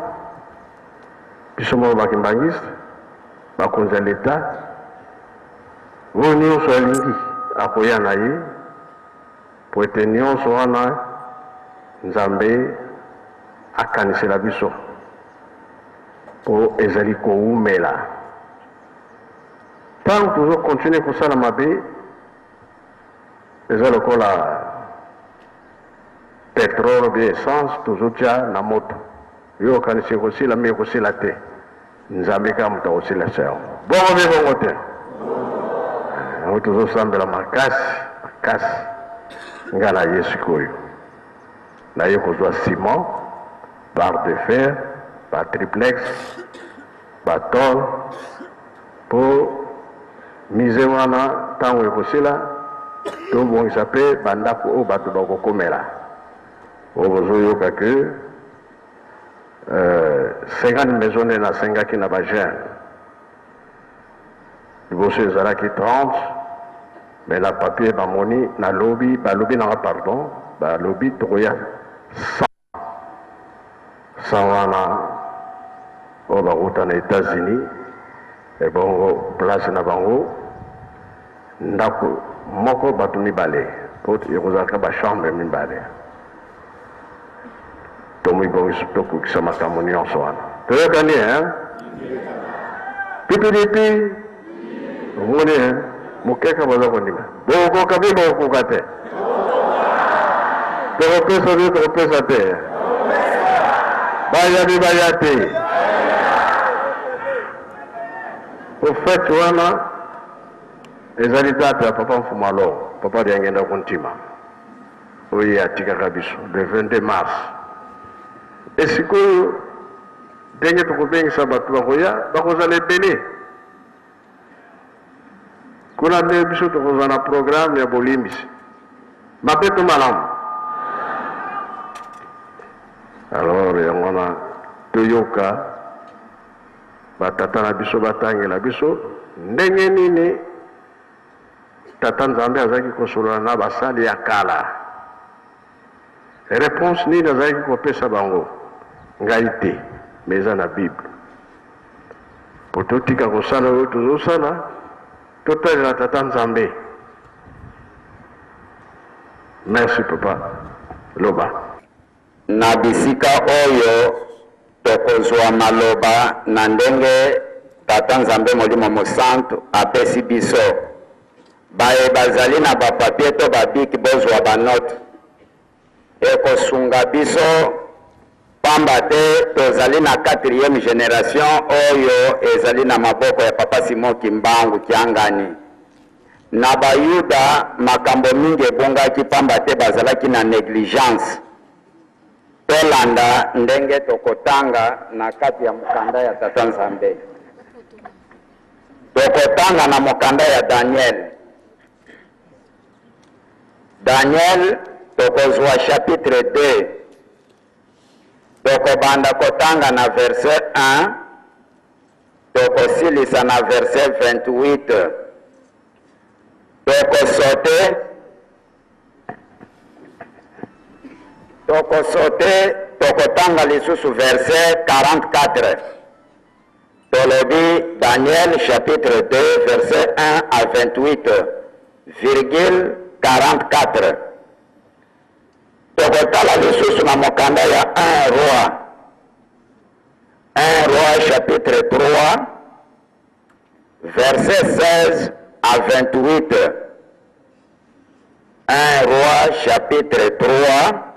biso moko bakimbangiste bakonza leta oyo nyonso alingi akoya na ye po ete nyonso wana Nzambe akanisela biso po ezali koumela ntango tozokontinue kosala mabe eza lokola petrole bien essence tozotia na moto yo okanisi ekosila me ekosila te Nzambe kaka moto akosila sao bongo mpe bongo te yango tozosambela makasi nga na ye sikoyo naye kozwa ciment barre de fer batriplex batol po mize wana ntango ekosila tobongisa mpe bandako oyo bato bakokomela oyo bozoyoka ke 50 maison nde nasengaki na bagene liboso ezalaki 30 mais na papier bamoni balobi nanga pardon balobi tokoya 100 wana oyo bakuta na États-Unis ebongo place na bango ndako moko bato mibale po ekozalaka bachambre mibale tomibongisi tokokisa makambo nyonso wana toyokani pipilipi omoni mokeka baza kondima bokokoka mpe bokokoka te tokopesa te tokopesa te baya mpe baya te ofete wana ezali date ya papa Mfumalo papa liangenda kontima oyo atikaka biso le 22 mars esikoyo ndenge tokobengisa bato bakoya bakozala ebele kuna nde biso tokozala na programme ya bolimbisi mabe to malamu alors yango wana toyoka batata na biso batangela biso ndenge nini Tata Nzambe azalaki kosolola na basali ya kala réponse nini azalaki kopesa bango ngai te mais eza na Bible po totika kosala oyo tozosala totalela Tata Nzambe. Merci papa loba na bisika oyo tokozwa maloba na ndenge tata nzambe molimo mosantu apesi biso baye bazali na bapapie to babiki bozwa banote ekosunga biso pamba te tozali na 4e génération oyo ezali na maboko ya papa Simon Kimbangu Kiangani na bayuda makambo mingi ebongaki pamba te bazalaki na négligence tolanda ndenge tokotanga na kati ya mokanda ya tata nzambe tokotanga na mokanda ya Daniel tokozwa chapitre 2 tokobanda kotanga na verset 1 tokosilisa na verset 28 tokosote tokotanga lisusu verset 44 tolobi Daniel chapitre 2 verset 1 à 28 virgule 44 tokotala lisusu na mokanda ya 1 roi chapitre 3 verset 16 à 28 1 roi chapitre 3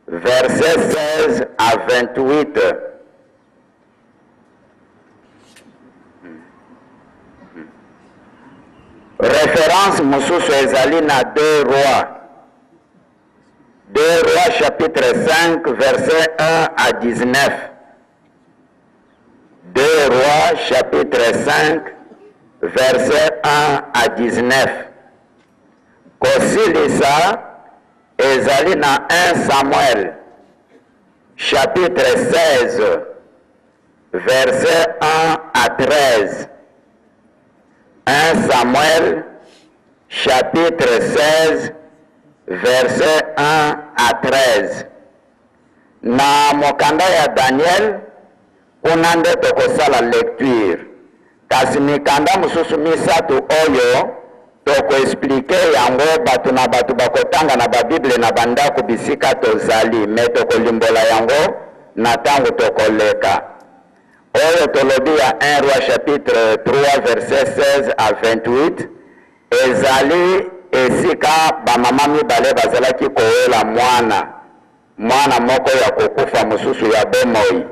verset 16 à 28 référence mosusu ezali na 2 rois chapitre 5 verset 1 à 19 2 rois chapitre 5 verset 1 à 19 kosilisa ezali na 1 Samuel chapitre 16 verset 1 à 13 1 Samuel chapitre 16 verset 1 à 13 na mokanda ya Daniel kuna nde tokosala lecture kasi mikanda mosusu misatu oyo tokoexplike yango batu na batu bakotanga na babible na bandako bisika tozali me tokolimbola yango na ntango tokoleka oyo tolobi ya 1 roi chapitre 3 verset 16 à 28 ezali esika bamama mibale bazalaki koyola mwana moko ya kokufa mosusu ya bomoi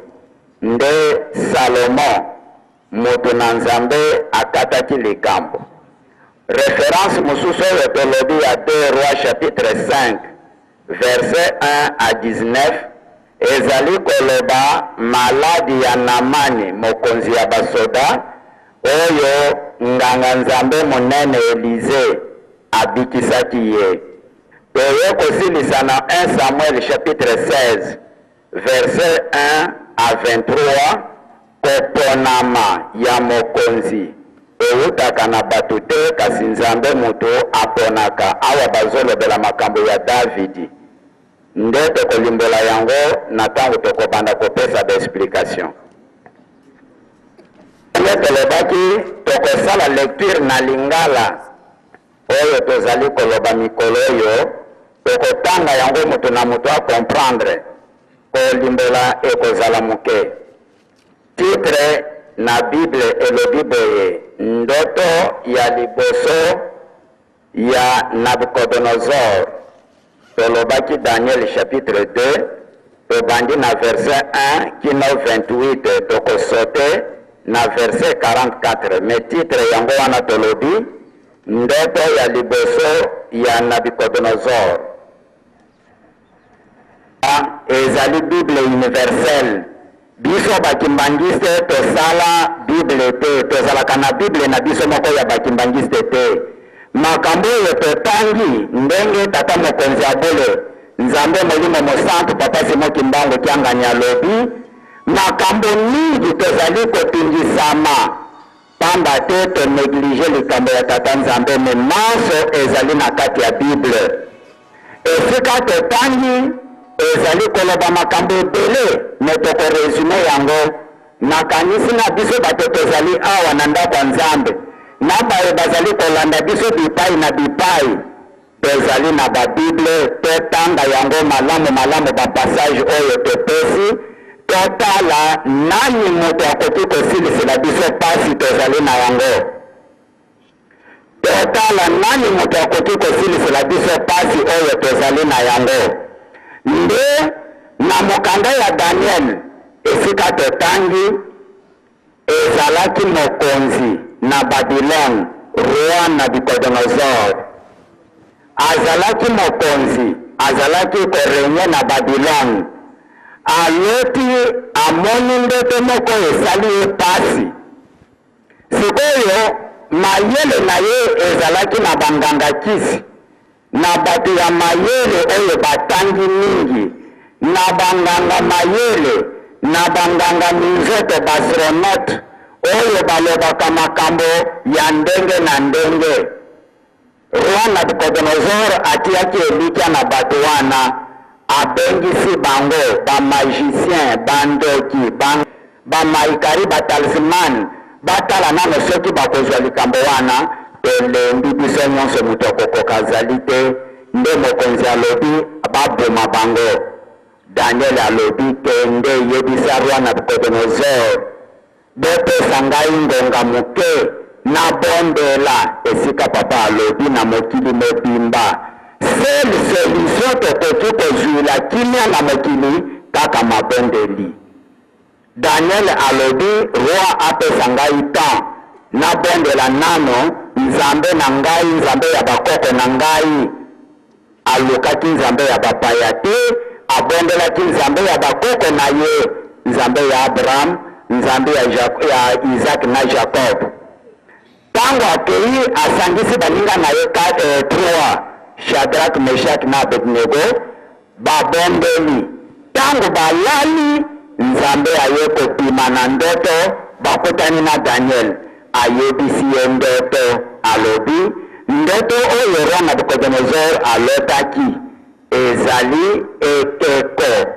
nde Salomo moto na nzambe akataki likambo référence mosusu oyo tolobi ya 2 roi chapitre 5 verset 1 à 19 ezali koloba maladi ya Namani mokonzi ya basoda oyo nganga nzambe monene Elize abikisaki ye toye kosilisa na 1 Samuel chapitre 16 verset 1 à 23 koponama ya mokonzi eutaka na batu te kasi nzambe moto aponaka awa bazolobela makambo ya Davidi nde tokolimbola yango na ntango tokobanda kopesa baexplication nde tolobaki tokosala lecture na lingala oyo tozali koloba mikolo oyo tokotanga yango moto na moto akomprendre kolimbola ekozala moke titre na Bible elobi boye ndoto ya liboso ya Nabucodonosor tolobaki Daniel chapitre 2 tobandi na verset 1 kino 28 tokosote na verset 44 me titre yango wana tolobi ndoto ya liboso ya Nabucodonosor ezali Bible universelle biso bakimbangiste tosala Bible te tozalaka na Bible na biso moko ya bakimbangiste te makambo oyo totangi ndenge tata mokonzi abole nzambe molimo mosantu papa Simon Kimbangu Kiangani alobi makambo mingi tozali kotingisama pamba te tonéglige likambo ya tata nzambe me manso ezali na kati ya Bible esika totangi ezali koloba makambo ebele me tokoresume yango nakanisi na biso bato tozali awa na ndako ya nzambe na baye bazali kolanda biso bipai na bipai tozali na babible totanga yango malamu bapassage oyo topesi totala nani moto akoki kosilisela biso pasi tozali na yango. Totala nani moto akoki kosilisela biso pasi oyo tozali na yango. Nde na mokanda ya Daniel esika totangi ezalaki mokonzi na Babylone roi Nabucodonosor. Azalaki mokonzi, azalaki korenye na Babylone. Aloti amoni ndoto moko esali pasi. Sikoyo mayele na ye ezalaki na banganga kisi, na bato ya mayele oyo batangi mingi, na banganga mayele, na banganga minzoto bastronaute oyo balobaka makambo ya ndenge na ndenge. Roi Nabucodonosor atiaki elikya na bato wana, abengisi bango bamagicien, bandoki, bamaikari, batalisman, batala nano soki bakozwa likambo wana. Tolembi biso nyonso moto akokoka azali te. Nde mokonzi alobi baboma bango. Daniel alobi kende yebisa Roi Nabucodonosor, bopesa ngai ngonga moke na bondela esika papa alobi na mokili mobimba. Seule solution tokoki kozwila kimia na mokili kaka mabondeli. Daniel alobi roi apesa ngai temps na bondela nano nzambe na ngai, nzambe ya bakoko na ngai. Alukaki nzambe ya bapaya te, abondelaki nzambe ya bakoko na ye, nzambe ya Abraham, nzambe ya Isaac na Jacob. Tango akei asangisi baninga na ye 3 Shadrach, Meshach na Abednego babondeli. Tango balali nzambe aye kopima na ndoto, bakutani na Daniel ayebisi ye ndoto. Alobi ndoto oyo Roi Nabucodonosor alotaki ezali ekeko.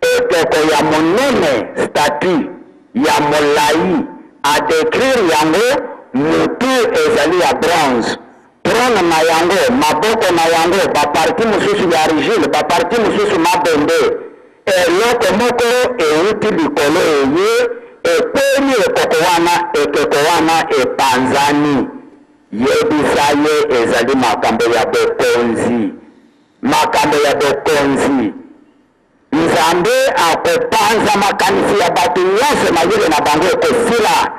Ekeko ya monene, statue ya molai, a décrire yango mutu ezali ya bronze. Trône na yango, maboko na yango, baparti mususu ya argile, baparti mususu mabende. Eloko moko euti likolo eye, ekweni ekeko wana epanzani. Yebisa ye ezali makambo ya bokonzi. Makambo ya bokonzi. Nzambe akopanza makanisi ya batu nyonso mayele na bango ekosila.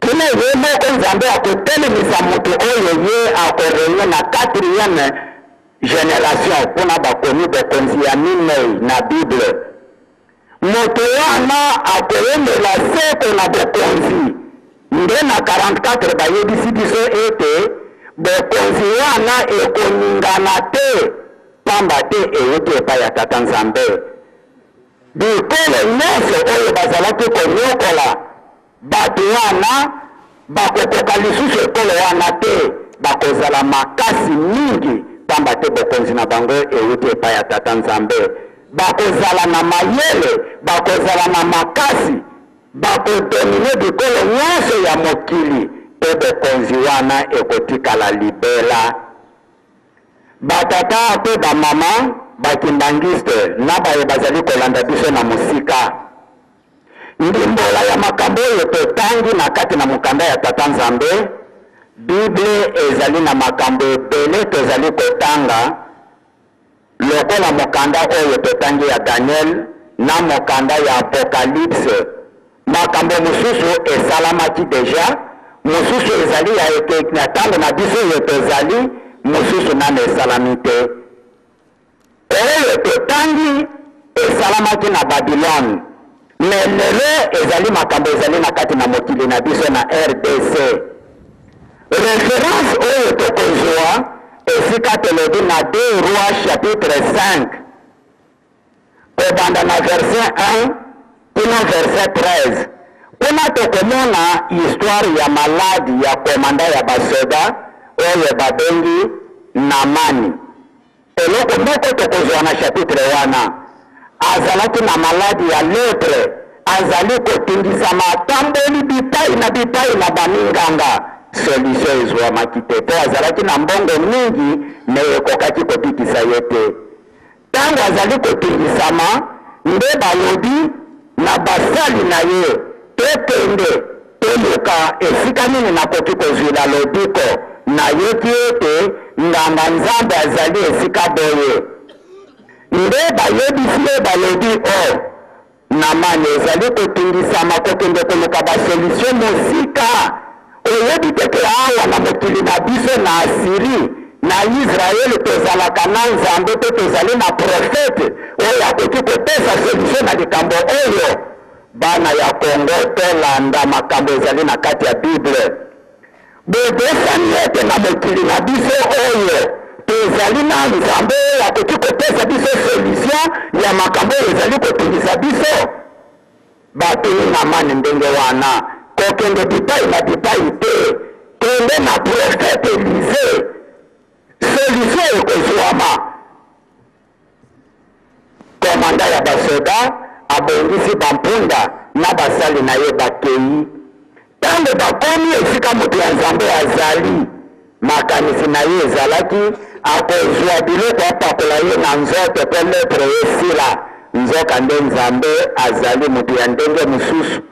Kine ye moko nzambe akotelemisa mutu oyo ye akorenye na 4e génération kuna bakomi bokonzi ya minei na Bible. Mutu wana akoyembela seko na bokonzi. Nde na 44 bayebisi biso ete bokonzi wana ekoningana te, pamba te euti epai ya Tata Nzambe. Bikolo nyonso oyo bazalaki konyokola bato wana bakokoka lisusu ekolo wana te, bakozala makasi mingi, pamba te bokonzi na bango euti epai ya Tata Nzambe. Bakozala na mayele, bakozala na makasi, bakodomine bikolo nyonso ya mokili, pe bokonzi wana ekotikala libela. Batata pe bamama bakimbangiste na baye bazali kolanda biso na musika. Ndimbola ya makambo oyo totangi na kati na mukanda ya Tata Nzambe. Bible ezali na makambo ebele tozali kotanga, lokola mukanda oyo totangi ya Daniel na mukanda ya Apocalypse. Makambo mususu esalamaki deja, mususu ezali ya ekekina tango na biso oyo tozali, mususu nane esalami te. Oyo totangi esalamaki na Babylone. Melele ezali makambo ezali na kati na mokili na biso na RDC. Référence oyo tokozwa esika telobi na 2 Rois chapitre 5. Kobanda na verset 1 pino verset 13. Kuna tokomona histoire ya maladi ya komanda ya basoda oyo babengi Namani. Eloko moko tokozwa na chapitre wana. Azalaki na maladi ya lepre, azali kotindisa matamboli bipai na baninganga. Solution ezwamaki te, po azalaki na mbongo mingi me ekokaki kobikisa ye te. Tango azali kotindisama, nde balobi na basali na ye tokende toluka esika nini nakoki kozwila lobiko nayoki ete nganga nzambe azali esika boye nde bayebisi ye balobi na mani ezali kotungisama kokende koluka basolution mosika oyebi teke awa na mokili na biso na Asiri na Israeli tozalaka na nzambe mpe tozali na profete oyo akoki kopesa solution na likambo oyo bana ya Kongo tolanda makambo ezali na kati ya Bible bobosani ete na mokili na biso oyo tozali na nzambe oyo akoki kopesa biso solution ya makambo oyo ezali kotungisa biso batuni na mani ndenge wana kokende bipai na bipai te kende na profete Elize solution ekozwama komanda ya basoda abongisi bampunda na basali na ye bakei ntango bakomi esika moto ya nzambe azali makanisi na ye ezalaki akozwa biloko apakola ye na nzoto mpe letre esila nzoka nde nzambe azali moto ya ndenge mosusu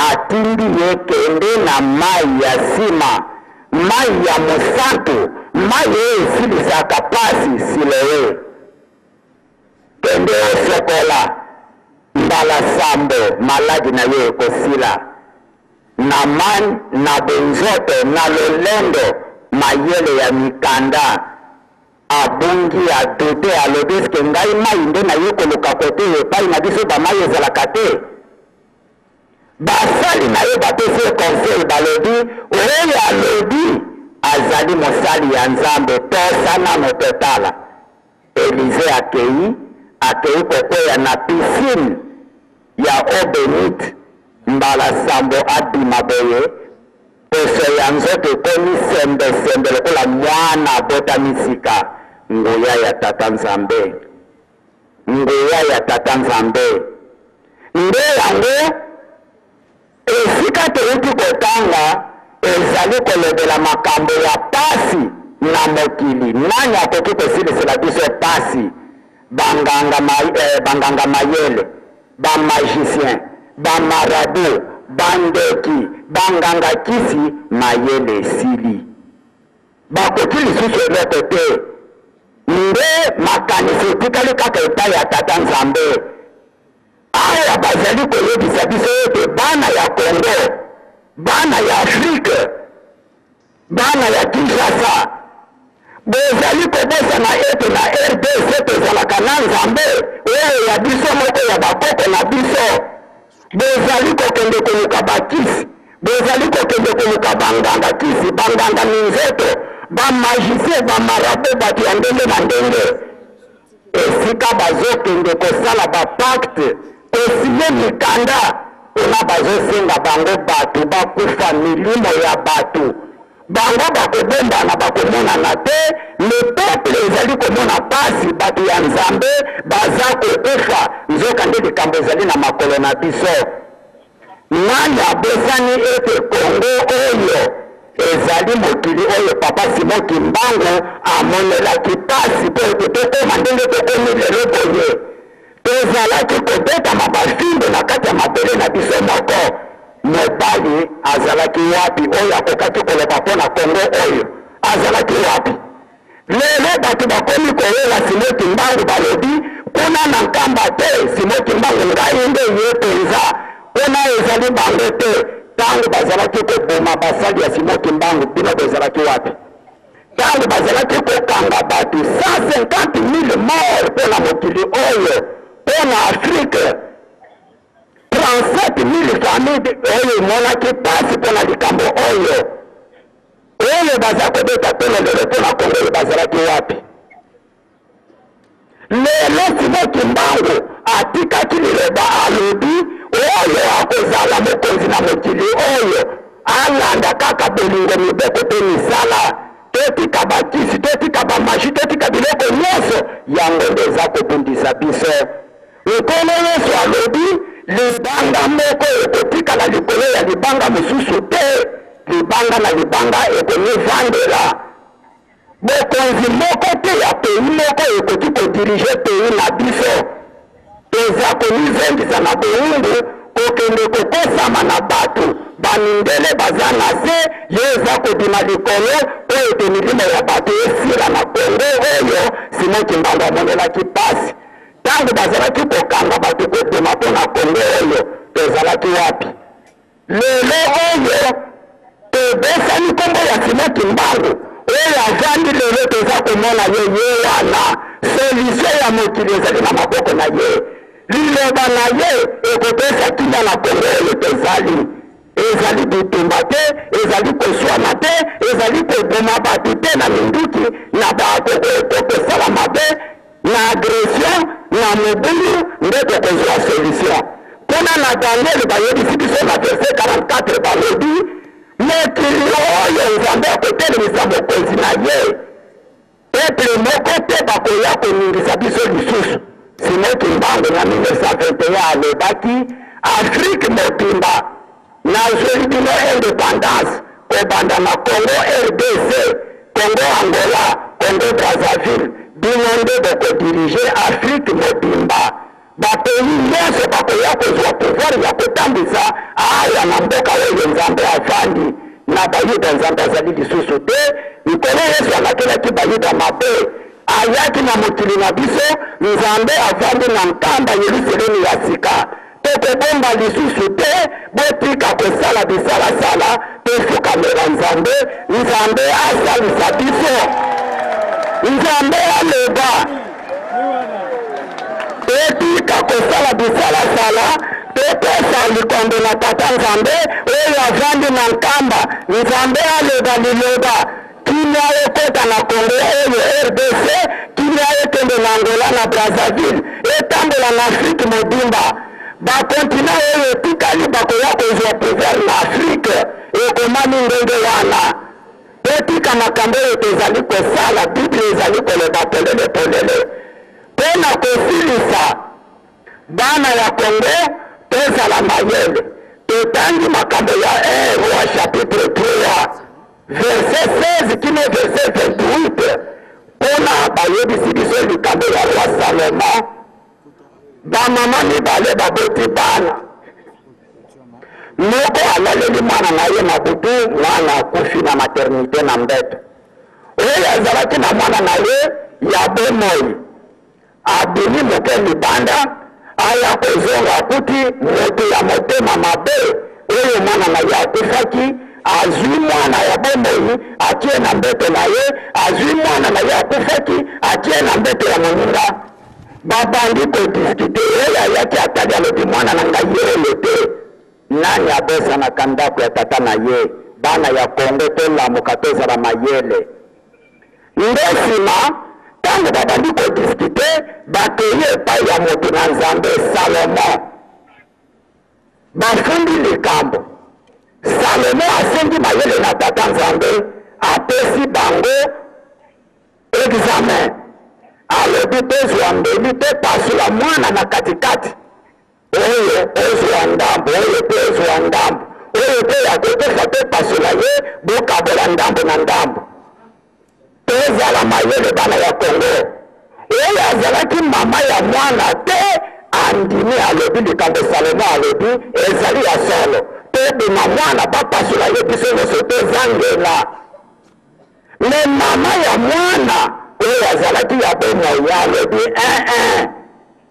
atindi ye kende na mai ya nsima mai ya mosantu mai oyo esilisaka pasi Siloe kende osokola mbala sambo maladi na ye ekosila na mani na benzoto na lolendo mayele ya mikanda abungi adote alobiske ngai mai nde na ye koluka kote epai na biso bamai ezalaka te basali na ye bapesi conseil balobi oyo alobi azali mosali ya nzambe tosa nano totala Elize akei kokwea na piscine ya Obenit mbala sambo abima boye poso ya nzoto ekomi sembe lokola mwana abotamisika nguya ya tata nzambe nde yango esika teuti kotanga ezali kolobela makambo ya pasi na mokili nani akoki kosilisela biso pasi banganga mayele bamagicien bamarabu bandeki banganga kisi mayele esili bakoki lisusu eloko te nde makanisi etikali kaka epai ya tata nzambe awa bazali koyebisa biso ete bana ya Kongo bana ya Afrique bana ya Kinshasa bozali kobosana ete na RDC tozalaka na nzambe oyo ya biso moko ya bakoko na biso bozali kokende koluka bakisi bozali kokende koluka banganga kisi banganga minzeto bamagicien bamarabe bato ya ndenge na ndenge esika bazokende kosala bapacte kosinye mikanda mpona bazosenga bango bato bakufa milimo ya bato bango bakobombana bakomonana te le peuple ezali komona pasi bato ya nzambe baza kokufa nzoka nde likambo ezali na makolo na biso nani abosani ete Kongo oyo ezali mokili oyo papa Simon Kimbangu amonelaki pasi mpo ete tokoma ndenge tokomi lelo boye tozalaki kobetama bafimbo na kati ya mabele na biso moko mobali azalaki wapi oyo akokaki koloba mpona Kongo oyo azalaki wapi lelo bato bakomi koyola Simon Kimbangu balobi kuna na nkamba te Simon Kimbangu ngai nde ye penza kuna ezali bango te tango bazalaki koboma basali ya Simon Kimbangu bino bozalaki wapi tango bazalaki kokanga bato 150,000 mort mpona mokili oyo mpona Afrique 37,000 famille oyo emonaki pasi mpona likambo oyo baza kobeta pene lelo mpona Kongo oyo bazalaki wapi lelo Simon Kimbangu atikaki liloba alobi oyo akozala mokonzi na mokili oyo alanda kaka bolingo mibeko te misala totika bakisi totika bamaji totika biloko nyonso yango nde eza kobundisa biso nkolo Yesu alobi libanga moko ekotikala likolo ya libanga mosusu te libanga na libanga ekomivandela bokonzi moko te ya pays moko ekoki kodirige pays na biso toza konizengisa na boungu kokende kokosama na batu banindele baza na se yeza kodima likolo po ete milimo ya bato esila na Kongo oyo Simon Kimbangu amonelaki pasi tangu bazalaki kokanga bato koboma mpo na Kongo oyo tozalaki wapi lelo oyo tobesani kombo ya Simon Kimbangu oyo avandi lelo toza komona ye wana solution ya mokili ezali na maboko na ye liloba na ye ekopesa kimia na Kongo oyo tozali ezali bitumba te ezali koswana te ezali koboma bato te na minduki na bakoko ekopesala mabe na agression na mobulu nde tokozwa solution mpona na Daniel bayebisi biso na verset 44 balobi mokili oyo nzambe akotelemisa mokonzi na ye peple moko te bakoya koningisa biso lisusu Simon Kimbangu na 1921 alobaki Afrique mobimba nazwi bino indépendance kobanda na Congo RDC Congo Angola Congo Brazzaville bino nde bokodirige Afrique mobimba bapeyi nyonso bakoya kozwa pouvoir ya kotambisa aya na mboka oyo nzambe avandi na bayuda nzambe azali lisusu te likolo Yesu alakelaki bayuda mabe ayaki na mokili na biso nzambe avandi na nkamba Yerusalemu ya sika tokobomba lisusu te botika kosala bisalasala tofukamela nzambe nzambe asalisa biso nzambe aloba totika kosala bisalasala tokosa likombe na tata nzambe oyo avandi na nkamba nzambe aloba liloba kimia ekota na Kongo oyo RDC kimia ekende na Angola na Brazzaville etambola na Afrique mobimba bakontina oyo etikali bakoya kozwa pouvoir na Afrique ekomami ndenge wana totika makambo oyo tozali kosala Bible ezali koloba polele mpona kosilisa bana ya Kongo tozala mayele totangi makambo ya 1 Roi chapitre 3 verset 16 kino verset 28 mpona bayebisi biso likambo ya Roi Salomon bamama mibale baboti bana moko alaleli mwana na ye na butu mwana akufi na maternité na mbeto oyo azalaki na mwana na ye ya bomoi abimi moke libanda aya kozonga kuti moto ya motema mabe oyo mwana na ye akufaki azwi mwana ya bomoi atie na mbeto na ye azwi mwana na ye akufaki atie na mbeto ya moninga babandi kodiskite oyo ayaki atali alobi mwana na ngai oyo te nani abosanaka ndako ya tata na ye bana ya Kongo tolamuka tozala mayele nde nsima ntango babandi kodiskite bakei epai ya moto na nzambe Salomon bafundi likambo Salomon asengi mayele na tata nzambe apesi bango examen alobi tozwa mbeli topasula mwana na katikati oyo ozwa ndambo oyo te ozwa ndambo oyo te yakokofa topasula ye bokabola ndambo na ndambo tozala mayele bana ya Kongo oyo azalaki mama ya mwana te andimi alobi likambo Salomo alobi ezali ya solo tobima mwana bapasula ye biso nyonso tozangela me mama ya mwana oyo azalaki ya bomoi alobi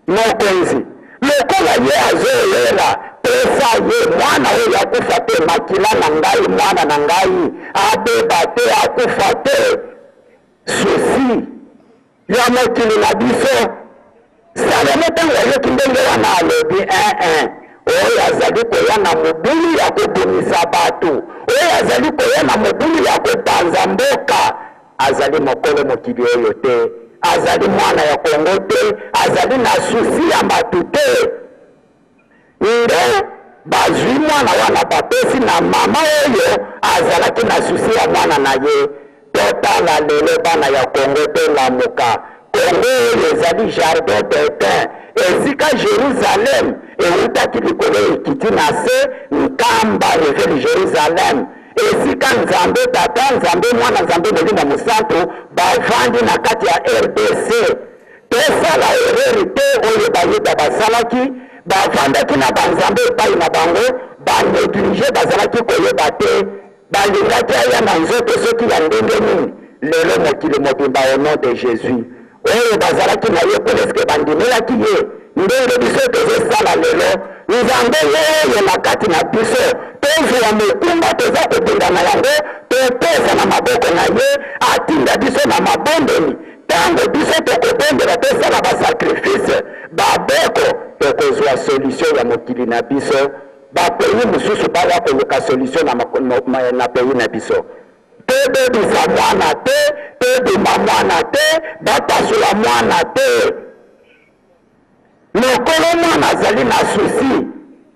mokonzi lokola ye azoyela pesa ye mwana oyo akufa te makila na ngai mwana na ngai abeba te akufa te susi ya mokili na biso Salomo ntango ayoki ndenge wana alobi oyo azali koya na mobulu ya kobomisa bato oyo azali koya na mobulu ya kopanza mboka azali mokolo mokili oyo te azali mwana ya Kongo te azali na susi ya bato te nde bazwi mwana wana bapesi na mama oyo azalaki na susi ya mwana na ye totala lelo bana ya Kongo tolamuka Kongo oyo ezali jardin d'Eden esika Jerusalem eutaki likolo ekiti na se nkamba reveli Jerusalem esika nzambe tata nzambe mwana nzambe molimo mosantu bavandi na kati ya RDC tosala erreur te oyo bayuda basalaki bavandaki na banzambe epai na bango banéglige bazalaki koyeba te balingaki aya na nzoto soki ya ndenge nini lelo mokili mobimba au nom de Jésus oyo bazalaki na ye preske bandimelaki ye ndenge biso tozosala lelo nzambe oyo na kati na biso tozwa mokumba toza kobinga na yango topesa na maboko na ye atinda biso na mabondeli ntango biso tokobondela tosala basakrifise babeko tokozwa solution ya mokili na biso bapeyi mosusu baya koluka solution na peyi na biso tobebisa mwana te tobima mwana te bapasula mwana te lokolo mwana azali na susi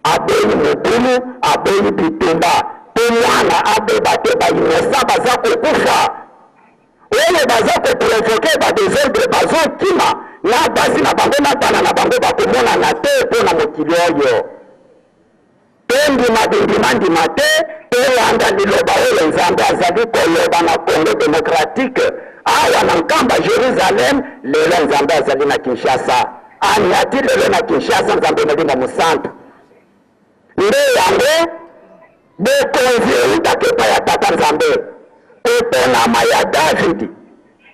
abeyi mobulu abeyi bitumba mpo mwana abeba te bainosa baza kokufa oyo baza koprovoke badesordre bazokima na basi na bango na bana na bango bakomonana te mpo na mokili oyo tondima bindimandima te tolanda liloba oyo nzambe azali koloba na Congo démocratique awa na nkamba Jérusalem lelo nzambe azali na Kinshasa ani ati lelo na Kinshasa nzambe nalinga mosantu nde yango bokonzi eutaki epai ya tata nzambe kotonama ya Davidi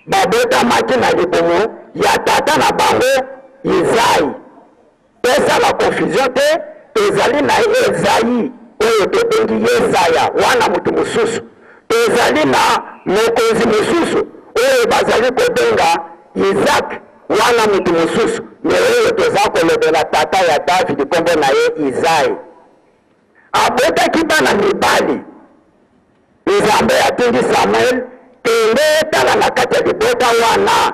babotamaki na libumu ya tata na bango Izai tosala confusion te tozali na Ezayi oyo tobengi Yesaya wana mutu mosusu tozali na mokonzi mosusu oyo bazali kobenga Isaac wana mutu mosusu me oyo toza kolobela tata ya Davidi kombo na ye Izai abotaki bana mibali nzambe atindi Samuel kende tala na kati ya libota wana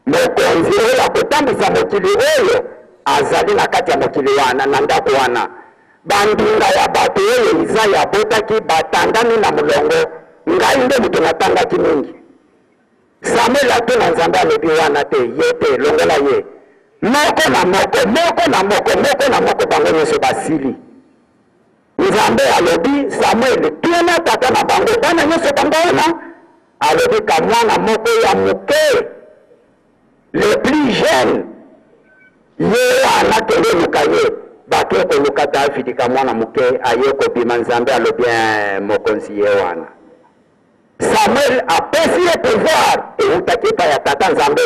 mokonzi oyo akotambwisa mokili oyo azali na kati ya mokili wana na ndako wana bandinga ya bato oyo Izaya abotaki batandani na mulongo ngai nde mutu natangaki mingi Samuel atuna nzambe alobi wana te ye te longola ye moko na moko moko na moko moko na moko bango nyonso basili nzambe alobi Samuel tuna tata na bango bana nyonso bango wana alobi ka mwana moko ya moke le plus jeune ye wana kende luka ye bake koluka Davidi ka mwana moke aye kobima nzambe alobi mokonzi ye wana Samuel apesi ye pouvoir eutaki epai ya tata nzambe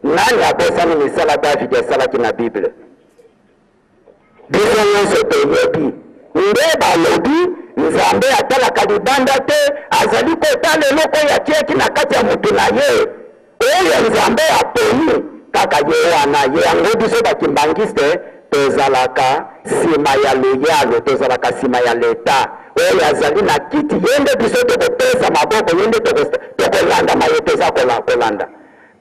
nani abosani misala Davidi asalaki na Bible biso nyonso toyebi nde balobi nzambe atalaka libanda te azali kotala eloko oyo atiaki na kati ya mutu na ye oyo nzambe aponi kaka ye wana ye yango biso bakimbangiste tozalaka nsima ya loyalo tozalaka nsima ya leta oyo azali na kiti ye nde biso tokopesa maboko ye nde tokolanda maye toza kolanda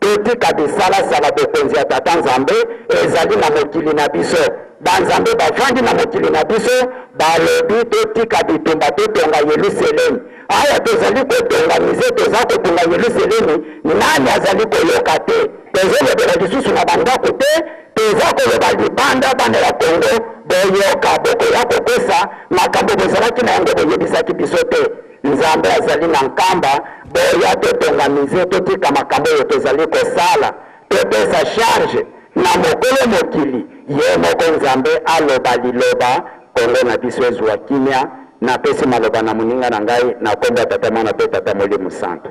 totika bisalasala bokonzi ya tata nzambe ezali na mokili na biso banzambe bavandi na mokili na biso balobi totika bitumba totonga Yerusalemu aya tozali kotonga mize toza kotonga Yerusalemu nani azali koyoka te tozolobela lisusu na bandako te toza koloba libanda bana ya Kongo boyoka bokoya kokosa makambo bozalaki na yango boyebisaki biso te nzambe azali na nkamba boya totonga mize totika makambo oyo tozali kosala topesa charge na mokolo mokili ye moko nzambe aloba liloba Kongo na biso ezwa kimia napesi maloba na moninga na ngai na kombo ya tata mwana pe tata Molimo Santo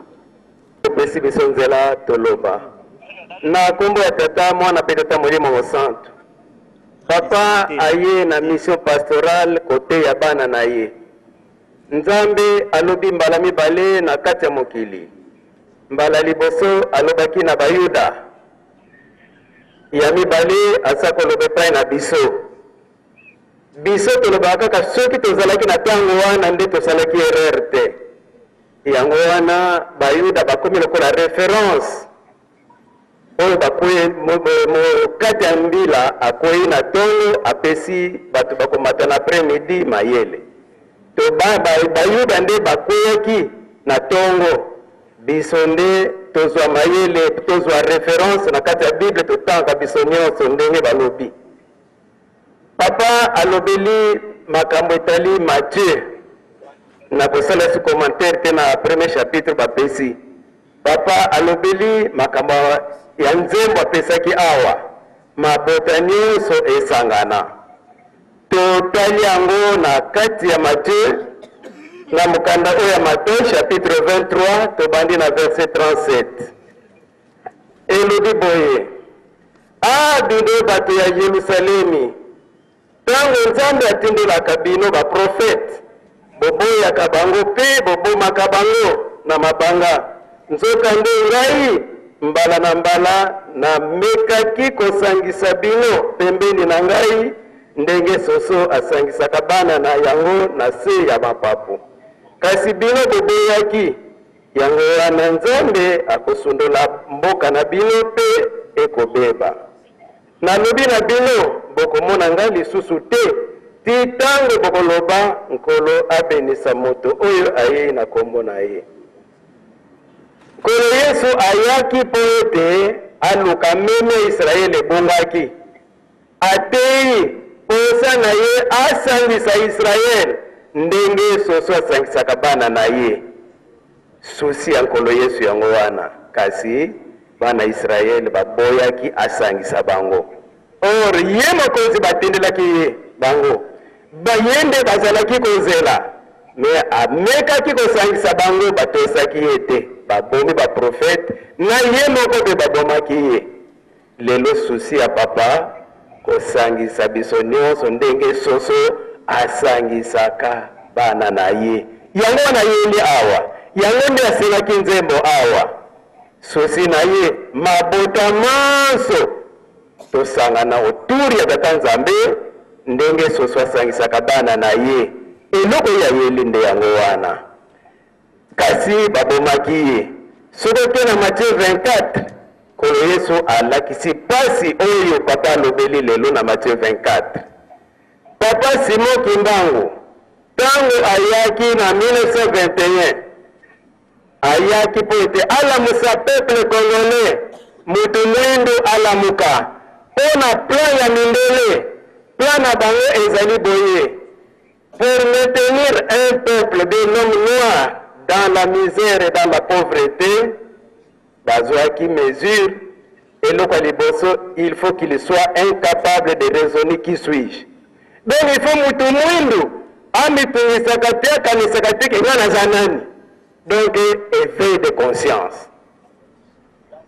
topesi biso nzela toloba na kombo ya tata mwana pe tata Molimo Santo papa aye na mission pastorale kote ya bana na ye nzambe alobi mbala mibale na kati ya mokili mbala liboso alobaki na bayuda ya mibale asa koloba epai na biso tolobaka kaka soki tozalaki na ntango wana nde tosalaki erreur te yango wana bayuda bakomi lokola référence oyo bakwei kati ya mbila akwei na ntongo apesi bato bakomata na après-midi mayele to bayuda nde bakweyaki na ntongo biso nde tozwa mayele tozwa référence na kati ya Bible totanga biso nyonso ndenge balobi papa alobeli makambo etali Matthieu na kosala si commentaire te na premier chapitre bapesi papa alobeli makambo ya nzembo apesaki awa mabota nyonso esangana totali yango na kati ya Matthieu na mukanda oyo ya Matthieu chapitre 23 tobandi na verset 37 elobi boye bino bato ya Yerusalemi ntango Nzambe atindelaka bino baprofete boboyaka bango mpe bobomaka bango na mabanga nzokande ngai mbala na mbala namekaki kosangisa bino pembeni na ngai ndenge soso asangisaka bana na yango na se ya mapapu kasi bino boboyaki yango wana Nzambe akosundola mboka na bino mpe ekobeba nalobi na bino bokomona ngai lisusu te ti tango bokoloba nkolo abenisa moto oyo ayei na kombo na ye nkolo Yesu ayaki mpo ete aluka meme Israele ebongaki ateyi posa na ye asangisa Israele ndenge soso asangisaka bana na ye susi ya nkolo Yesu yango wana kasi bana Israele baboyaki asangisa bango or ye mokonzi batendelaki ye bango bayende bazalaki kozela me amekaki kosangisa bango batosaki ye te babomi baprofete na ye moko mpe babomaki ye lelo susi ya papa kosangisa biso nyonso ndenge soso asangisaka bana na ye yango wana yeli awa yango nde asengaki nzembo awa susi na ye mabota manso tosangana oturi ya tata Nzambe ndenge soso asangisaka bana na ye eloko ya yeli nde yango wana kasi babomaki ye soki te na Matthieu 24 kolo Yesu alakisi pasi oyo papa alobeli lelo na Matthieu 24 papa Simon Kimbangu tango ayaki na 1921 ayaki po ete alamusa peuple congolais mutu mwindu alamuka pona plan ya mindele plan na bango ezali boye pour maintenir un peuple de l'homme noir dans la misère et dans la pauvreté bazwaki mesure eloko liboso il faut qu'il soit incapable de raisonner qui suis-je donc il faut mutu mwindu amitungisaka te akanisaka te kenga naza nani donc éveil de conscience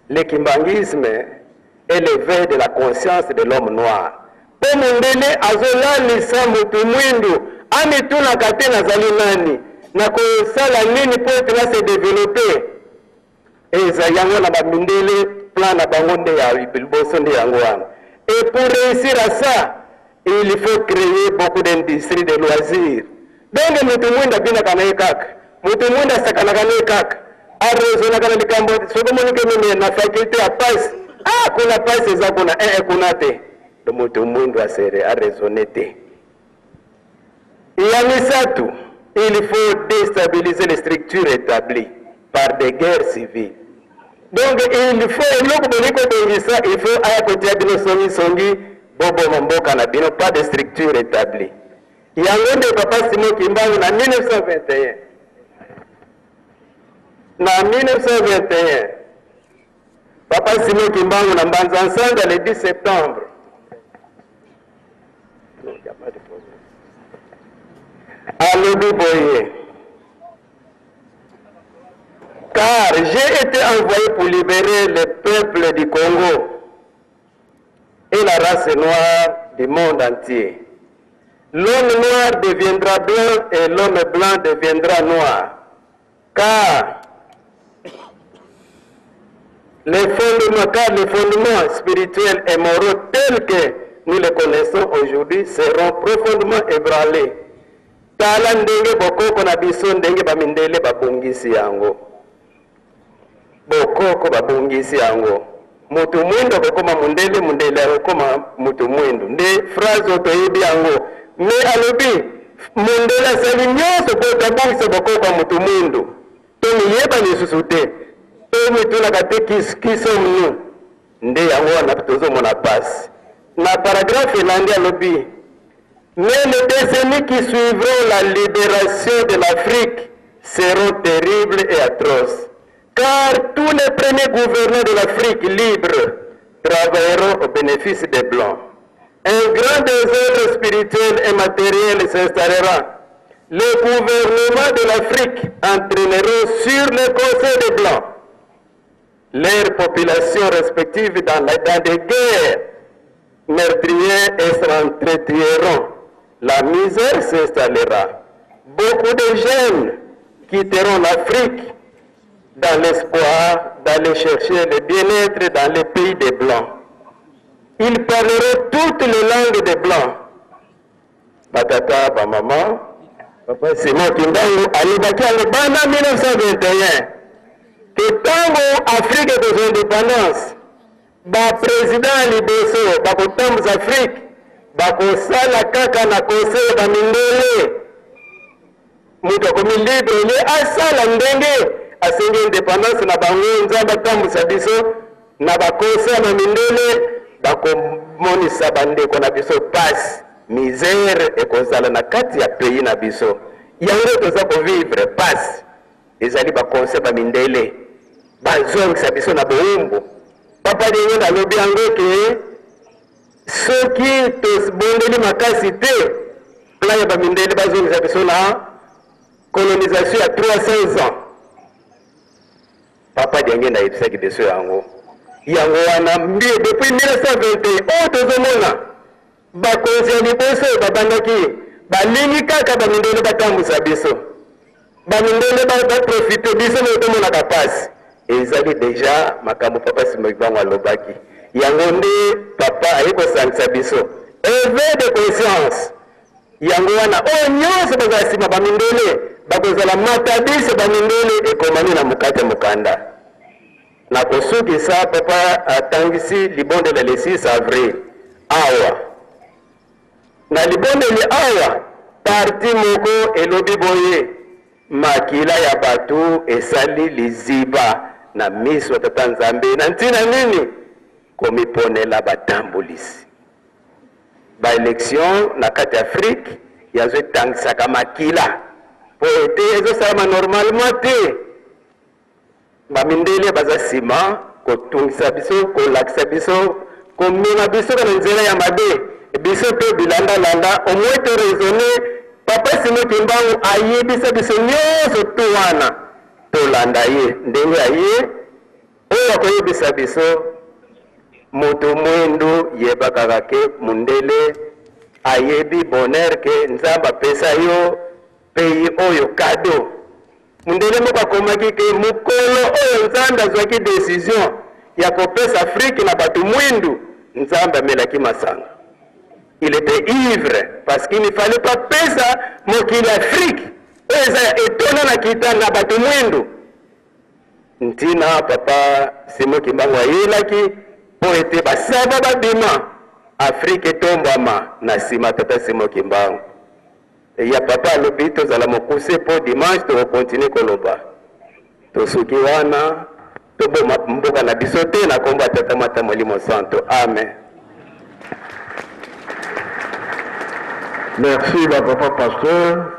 le kimbangisme est l'éveil de la conscience de l'homme noir po mundele azolalisa mutu mwindu amitunaka te nazali nani na kosala nini po ete na se développer eza yango na bamindele plan na bango nde ya liboso nde yango wana et pour réussir à ça il faut créer beaucoup d'industries de loisirs donc mutu mwindu abinaka na ye kaka mutu mwindu asakanaka na ye kaka arezonaka na likambo soki omonike meme na faculté ya pasi kuna pasi eza kuna kuna te do mutu mwindu asere arezone te ya misatu il faut déstabiliser les structures établies par des guerres civiles. Donc il faut eloko boniko bongisa, il faut aya kotia bino songi bobo mamboka na bino pas de structure établie. Yango nde papa Simon Kimbangu na 1921. Na 1921 papa Simon Kimbangu na Mbanza le 10 septembre. Non, il n'y a pas de problème. Alobi boye. Car j'ai été envoyé pour libérer le peuple du Congo et la race noire du monde entier. L'homme noir deviendra blanc et l'homme blanc deviendra noir. Car les fondements spirituels et moraux tels que nous les connaissons aujourd'hui seront profondément ébranlés. Tala ndenge bokoko na biso ndenge bamindele babongisi yango. Bokoko babongisi yango. Mutu mwendo kokoma mundele, mundele kokoma mutu mwendo. Nde phrase otoyebi yango. Me alobi mundele asali nyonso po tabongisa bokoko mutu mwendo. Tomi yeba lisusu te. Tomi tunaka te kiso mnu. Nde yango wana tozo mona pasi. Na paragraphe elandi alobi. Mais les décennies qui suivront la libération de l'Afrique seront terribles et atroces. car tous les premiers gouverneurs de l'Afrique libre travailleront au bénéfice des Blancs. Un grand désordre spirituel et matériel s'installera. Les gouvernements de l'Afrique entraîneront sur les conseils des Blancs leurs populations respectives dans des guerres meurtrières et s'entretueront. La misère s'installera. Beaucoup de jeunes quitteront l'Afrique dans l'espoir d'aller chercher le bien-être dans les pays des Blancs. Ils parleront toutes les langues des Blancs. Batata, ba maman, papa Simon Kimbangu, alibaki alibana 1921. Que tango Afrique de son indépendance, ba président liboso, ba kotambuza Afrique, ba kosala kaka na conseil ba mindele. Mutu akomi libre ye asala ndenge asengi indépendance na bango nzambe atambusa biso na ba conseil ba mindele bakomonisa bandeko na biso pasi misère ekozala na kati ya pays na biso yango toza kovivre pasi ezali bakonseil bamindele bazongisa biso na bowumbu papa ndenge nalobi yango ke soki tobondeli makasi te plan ya bamindele bazongisa biso na colonisation ya 300 ans papa ndenge nayebisaki biso yango wana mbie depuis 1921 oyo tozomona bakonzi ya liboso babandaki balingi kaka bamindele batambusa biso bamindele baprofite biso na tomonaka pasi ezali deja makambo papa Simon Kimbangu alobaki yango nde papa ayi kosangisa biso éveil de conscience yango wana oyo nyonso bazala nsima bamindele bakozala matadise bamindele ekomami na mokate mokanda na kosukisa papa atangisi libondela le 6 avril awa na libondeli awa parti moko elobi boye makila ya batu esali liziba na miso ya tata nzambe na ntina nini komiponela batambulisi baelection na kati Afrique yazo etangisaka makila po ete ezosalama normalement te bamindele baza nsima kotungisa biso kolakisa biso komema biso na nzela ya mabe biso mpe bilandalanda omoi to raisonne papa Simon Kimbangu ayebisa biso nyonso tu wana tolanda ye ndenge aye oyo akoyebisa biso moto mwindu yebakaka ke mundele ayebi bonheur ke nzambe apesa yo pays oyo kado mundele moko akomaki ke mokolo oyo nzambe azwaki décision ya kopesa Afrique na bato mwindu nzambe amelaki masanga. Il était ivre parce qu'il ne fallait pas pesa mokili Afrique oyo etona na kita na bato mwindu ntina papa Simon Kimbangu ayelaki po ete basaba babima Afrique etombama na nsima tata Simon Kimbangu ya papa alobi tozala mokuse po dimanche tokokontinue koloba tosuki wana toboma mboka na biso te na kombo ya tata Mata Molimo Santo. Amen. Merci papa pasteur.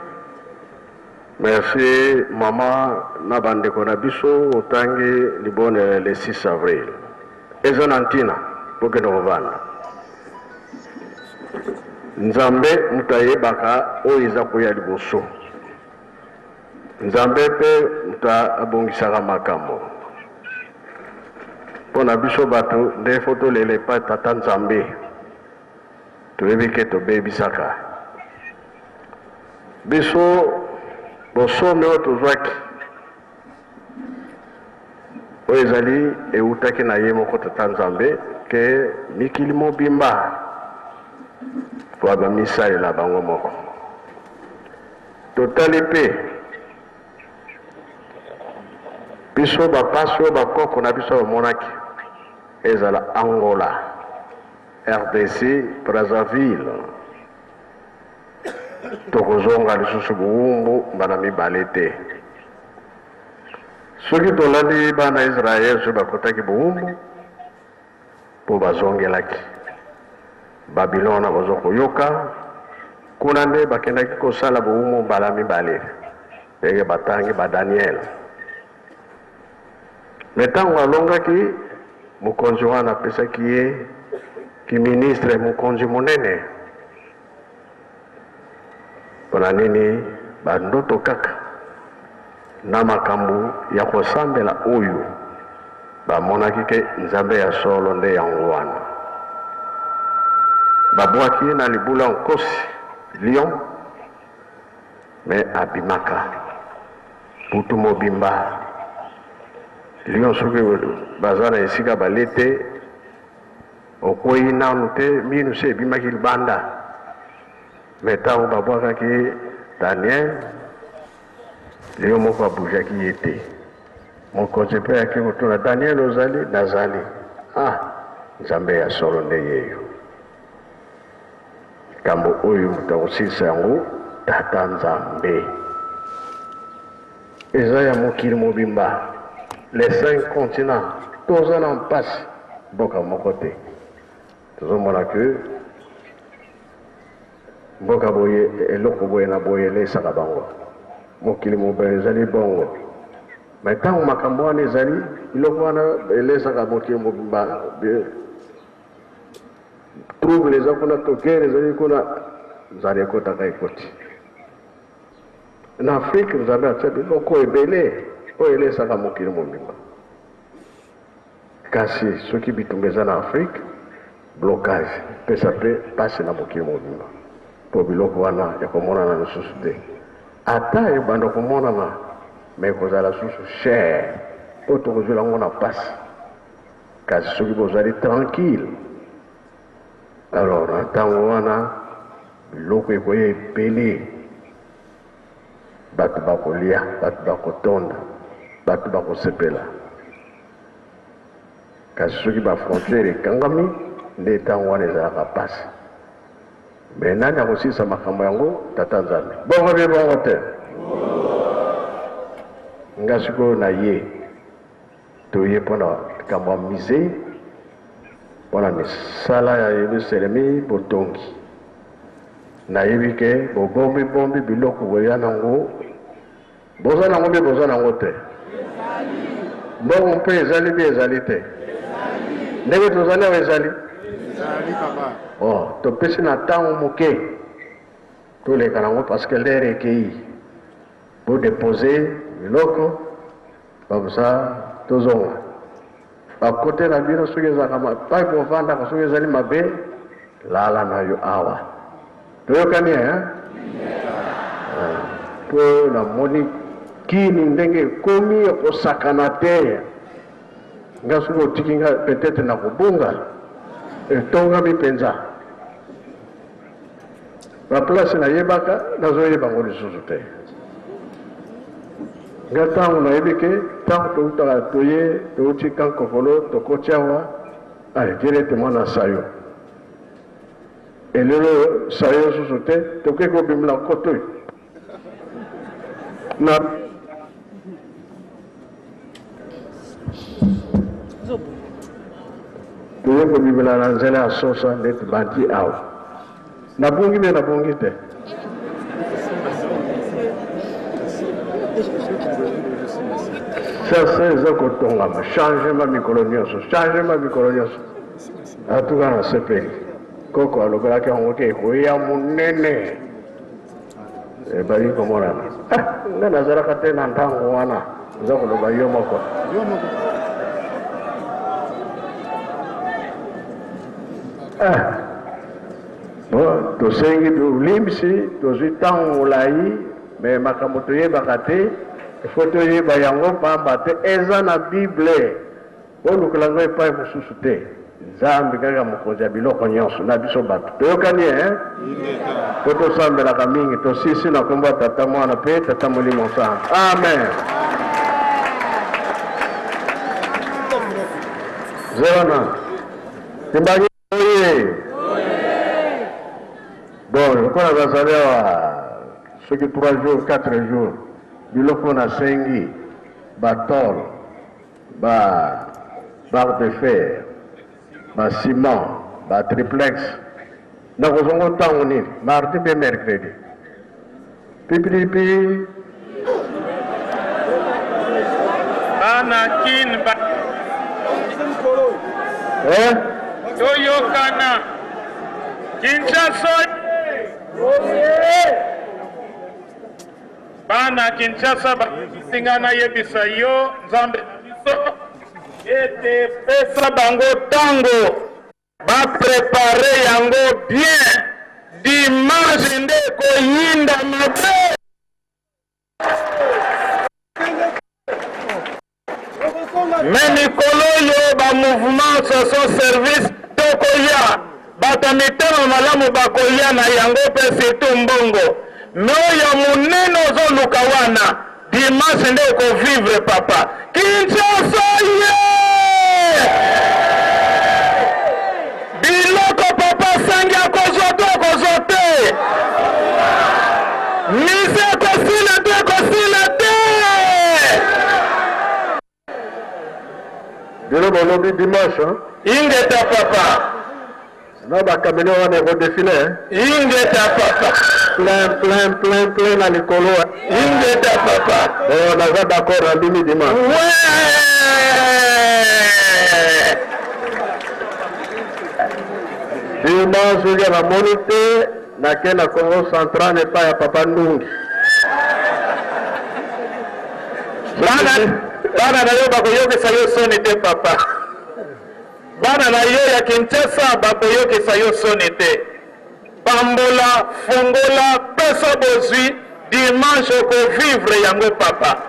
Merci maman na bandeko na biso otangi libone le 6 avril. Ezonantina poke no bana. Nzambe mutayebaka oyo eza koya liboso. Nzambe pe muta abongisaka makambo. Pona biso bato nde foto lele pa tata Nzambe. Toyebike tobebisaka. Biso bosome oyo tozwaki oyo ezali eutaki na ye moko tata Nzambe ke mikili mobimba po abamisalela bango moko totali mpe biso bapasi oyo bakoko na biso bamonaki ezala Angola, RDC, Brazzaville tokozonga lisusu buwumbu bana mibale te soki tolandi bana Israel so bakotaki buwumbu po bazongelaki Babilona bazokoyoka kuna nde bakendaki kosala buwumbu mbala mibale ndenge batangi ba Daniel Mais ntango alongaki mokonzi wana apesaki ye kiministre mokonzi monene mpona nini bandoto kaka na makambo ya kosambela oyo bamonaki ke nzambe ya solo nde yango wana babwaki ye na libula nkosi lion me abimaka putu mobimba lion soki baza na esika bale te okwei nanu te minu se ebimaki libanda me ntango babwakaki Daniel lion moko abujaki ye te mokonzi mpe ayaki kotuna Daniel ozali nazali nzambe ya solo nde yeyo kambo oyo moto akosilisa yango tata nzambe eza ya mokili mobimba les 5 continents toza na mpasi mboka moko te tozomona ke mboka boye eloko boye na boye elesaka bango mokili mobimba ezali bongo me ntango makambo wana ezali biloko wana elesaka mokili mobimba trouble eza kuna to guerre ezali kuna nzali ekotaka ekoti na afrike nzambe atia biloko ebele oyo elesaka mokili mobimba kasi soki bitumba eza na afrike blocage pesa mpe pasi na mokili mobimba mpo biloko wana ekomonana lisusu te ata ebanda komonana me ekozala susu cher mpo tokozwela yango na pasi kasi soki bozali tranquille alors na ntango wana biloko ekoya ebele bato bakolia bato bakotonda bato bakosepela kasi soki bafrontiere ekangami nde ntango wana ezalaka pasi me nani akosilisa makambo yango tata nzambe bongo bie bongo te nga sikoyo na ye toye mpona likambo ya mise mpona misala ya yerusalemi botongi nayebi ke bobombibombi biloko boya nango boza nango mpe boza nango te mbongo mpe ezali mpe ezali te ndenge tozali awo ezali topesi na ntango moke toleka nango parce que lere ekei bodepose biloko babusa tozonga bakote na bino soki ezalaka mapai bovandaka soki ezali mabe lala na yo awa toyokani mpo namoni kini ndenge ekomi ekosakana te nga soki otiki nga peut-être na kobunga etongami mpenza baplace nayebaka nazoyeba ngo lisusu te nga ntango nayebi ke ntango toutaka toye touti kankokolo tokoti awa direte mwana sayo elelo sayo susu te tokoki kobimela koto na toye kobimela na nzela ya sosa nde tobandi awa nabungi mpe nabungi te sasa eza kotongama changement mikolo nyonso atuka na sepeli koko alobelaki yango ke ekoya monene ebali komonana nga nazalaka te na ntango wana eza koloba yo moko tosengi tolimbisi tozwi ntango molai me makambo toyebaka te ifo toyeba yango pamba te eza na bible olukola ngo epai mosusu te nzambe kaka mokonzi ya biloko nyonso na biso bato toyokani po tosambelaka mingi tosisi na kombo ya tata mwana mpe tata molimo nsango amen zona timbangi oye bon lokola bazali awa soki 3 jours 4 jours biloko nasengi batol barre de fer baciment batriplex nakozongo ntango nini mardi mpe mercredi pipilipi bana kini toyokana Kinshasa bana Kinshasa basingana yebisa yo nzambe biso ete pesa bango tango ba prepare yango bien dimanche nde koyinda mabe mais mikolo yo ba mouvement soso service tokoya bata mitema malamu bakolia na yango pe surtout mbongo me oyo monene ozoluka wana dimanche nde okovivre papa Kinshasa ye biloko papa sangi akozwa to akozwa te mise ekosila te ekosila te biloko olobi dimanche ingeta papa na bakameli wana ekodefile ingeta papa plein na likolo ingeta papa naza d'accord na ndimi dimanche dimanche oyo namoni te nake na Congo central epai ya papa Ndungi bana na yo bakoyokisa yo soni te papa bana na yo ya Kinshasa bakoyokisa yo soni te pambola fongola pesa bozwi dimanche okovivre yango papa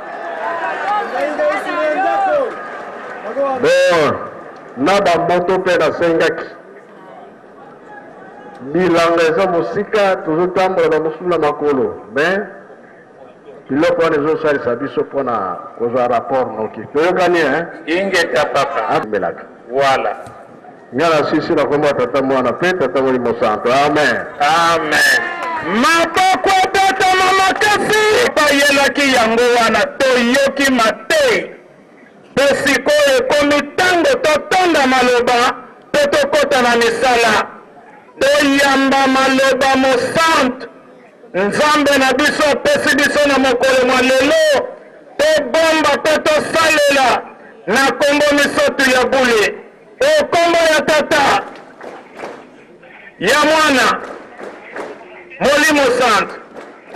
bon na bamoto mpe nasengaki bilanga eza mosika tozotambola na mosusu na makolo mais biloko wana ezosalisa biso mpona kozwa rapport noki toyokani ingeta papa ambelaka voilà ngana sisi na kombo tata mwana mpe tata molimo santo amen amen maboko etetama makasi bayelaki yango wana toyoki mate mpe sikoyo ekomi ntango totonda maloba mpe tokɔta na misala toyamba maloba mosantu nzambe na biso apesi biso na mokolo mwa lelo tobomba mpe tosalela na kombo misato ya bule okombo ya tata ya mwana molimo santu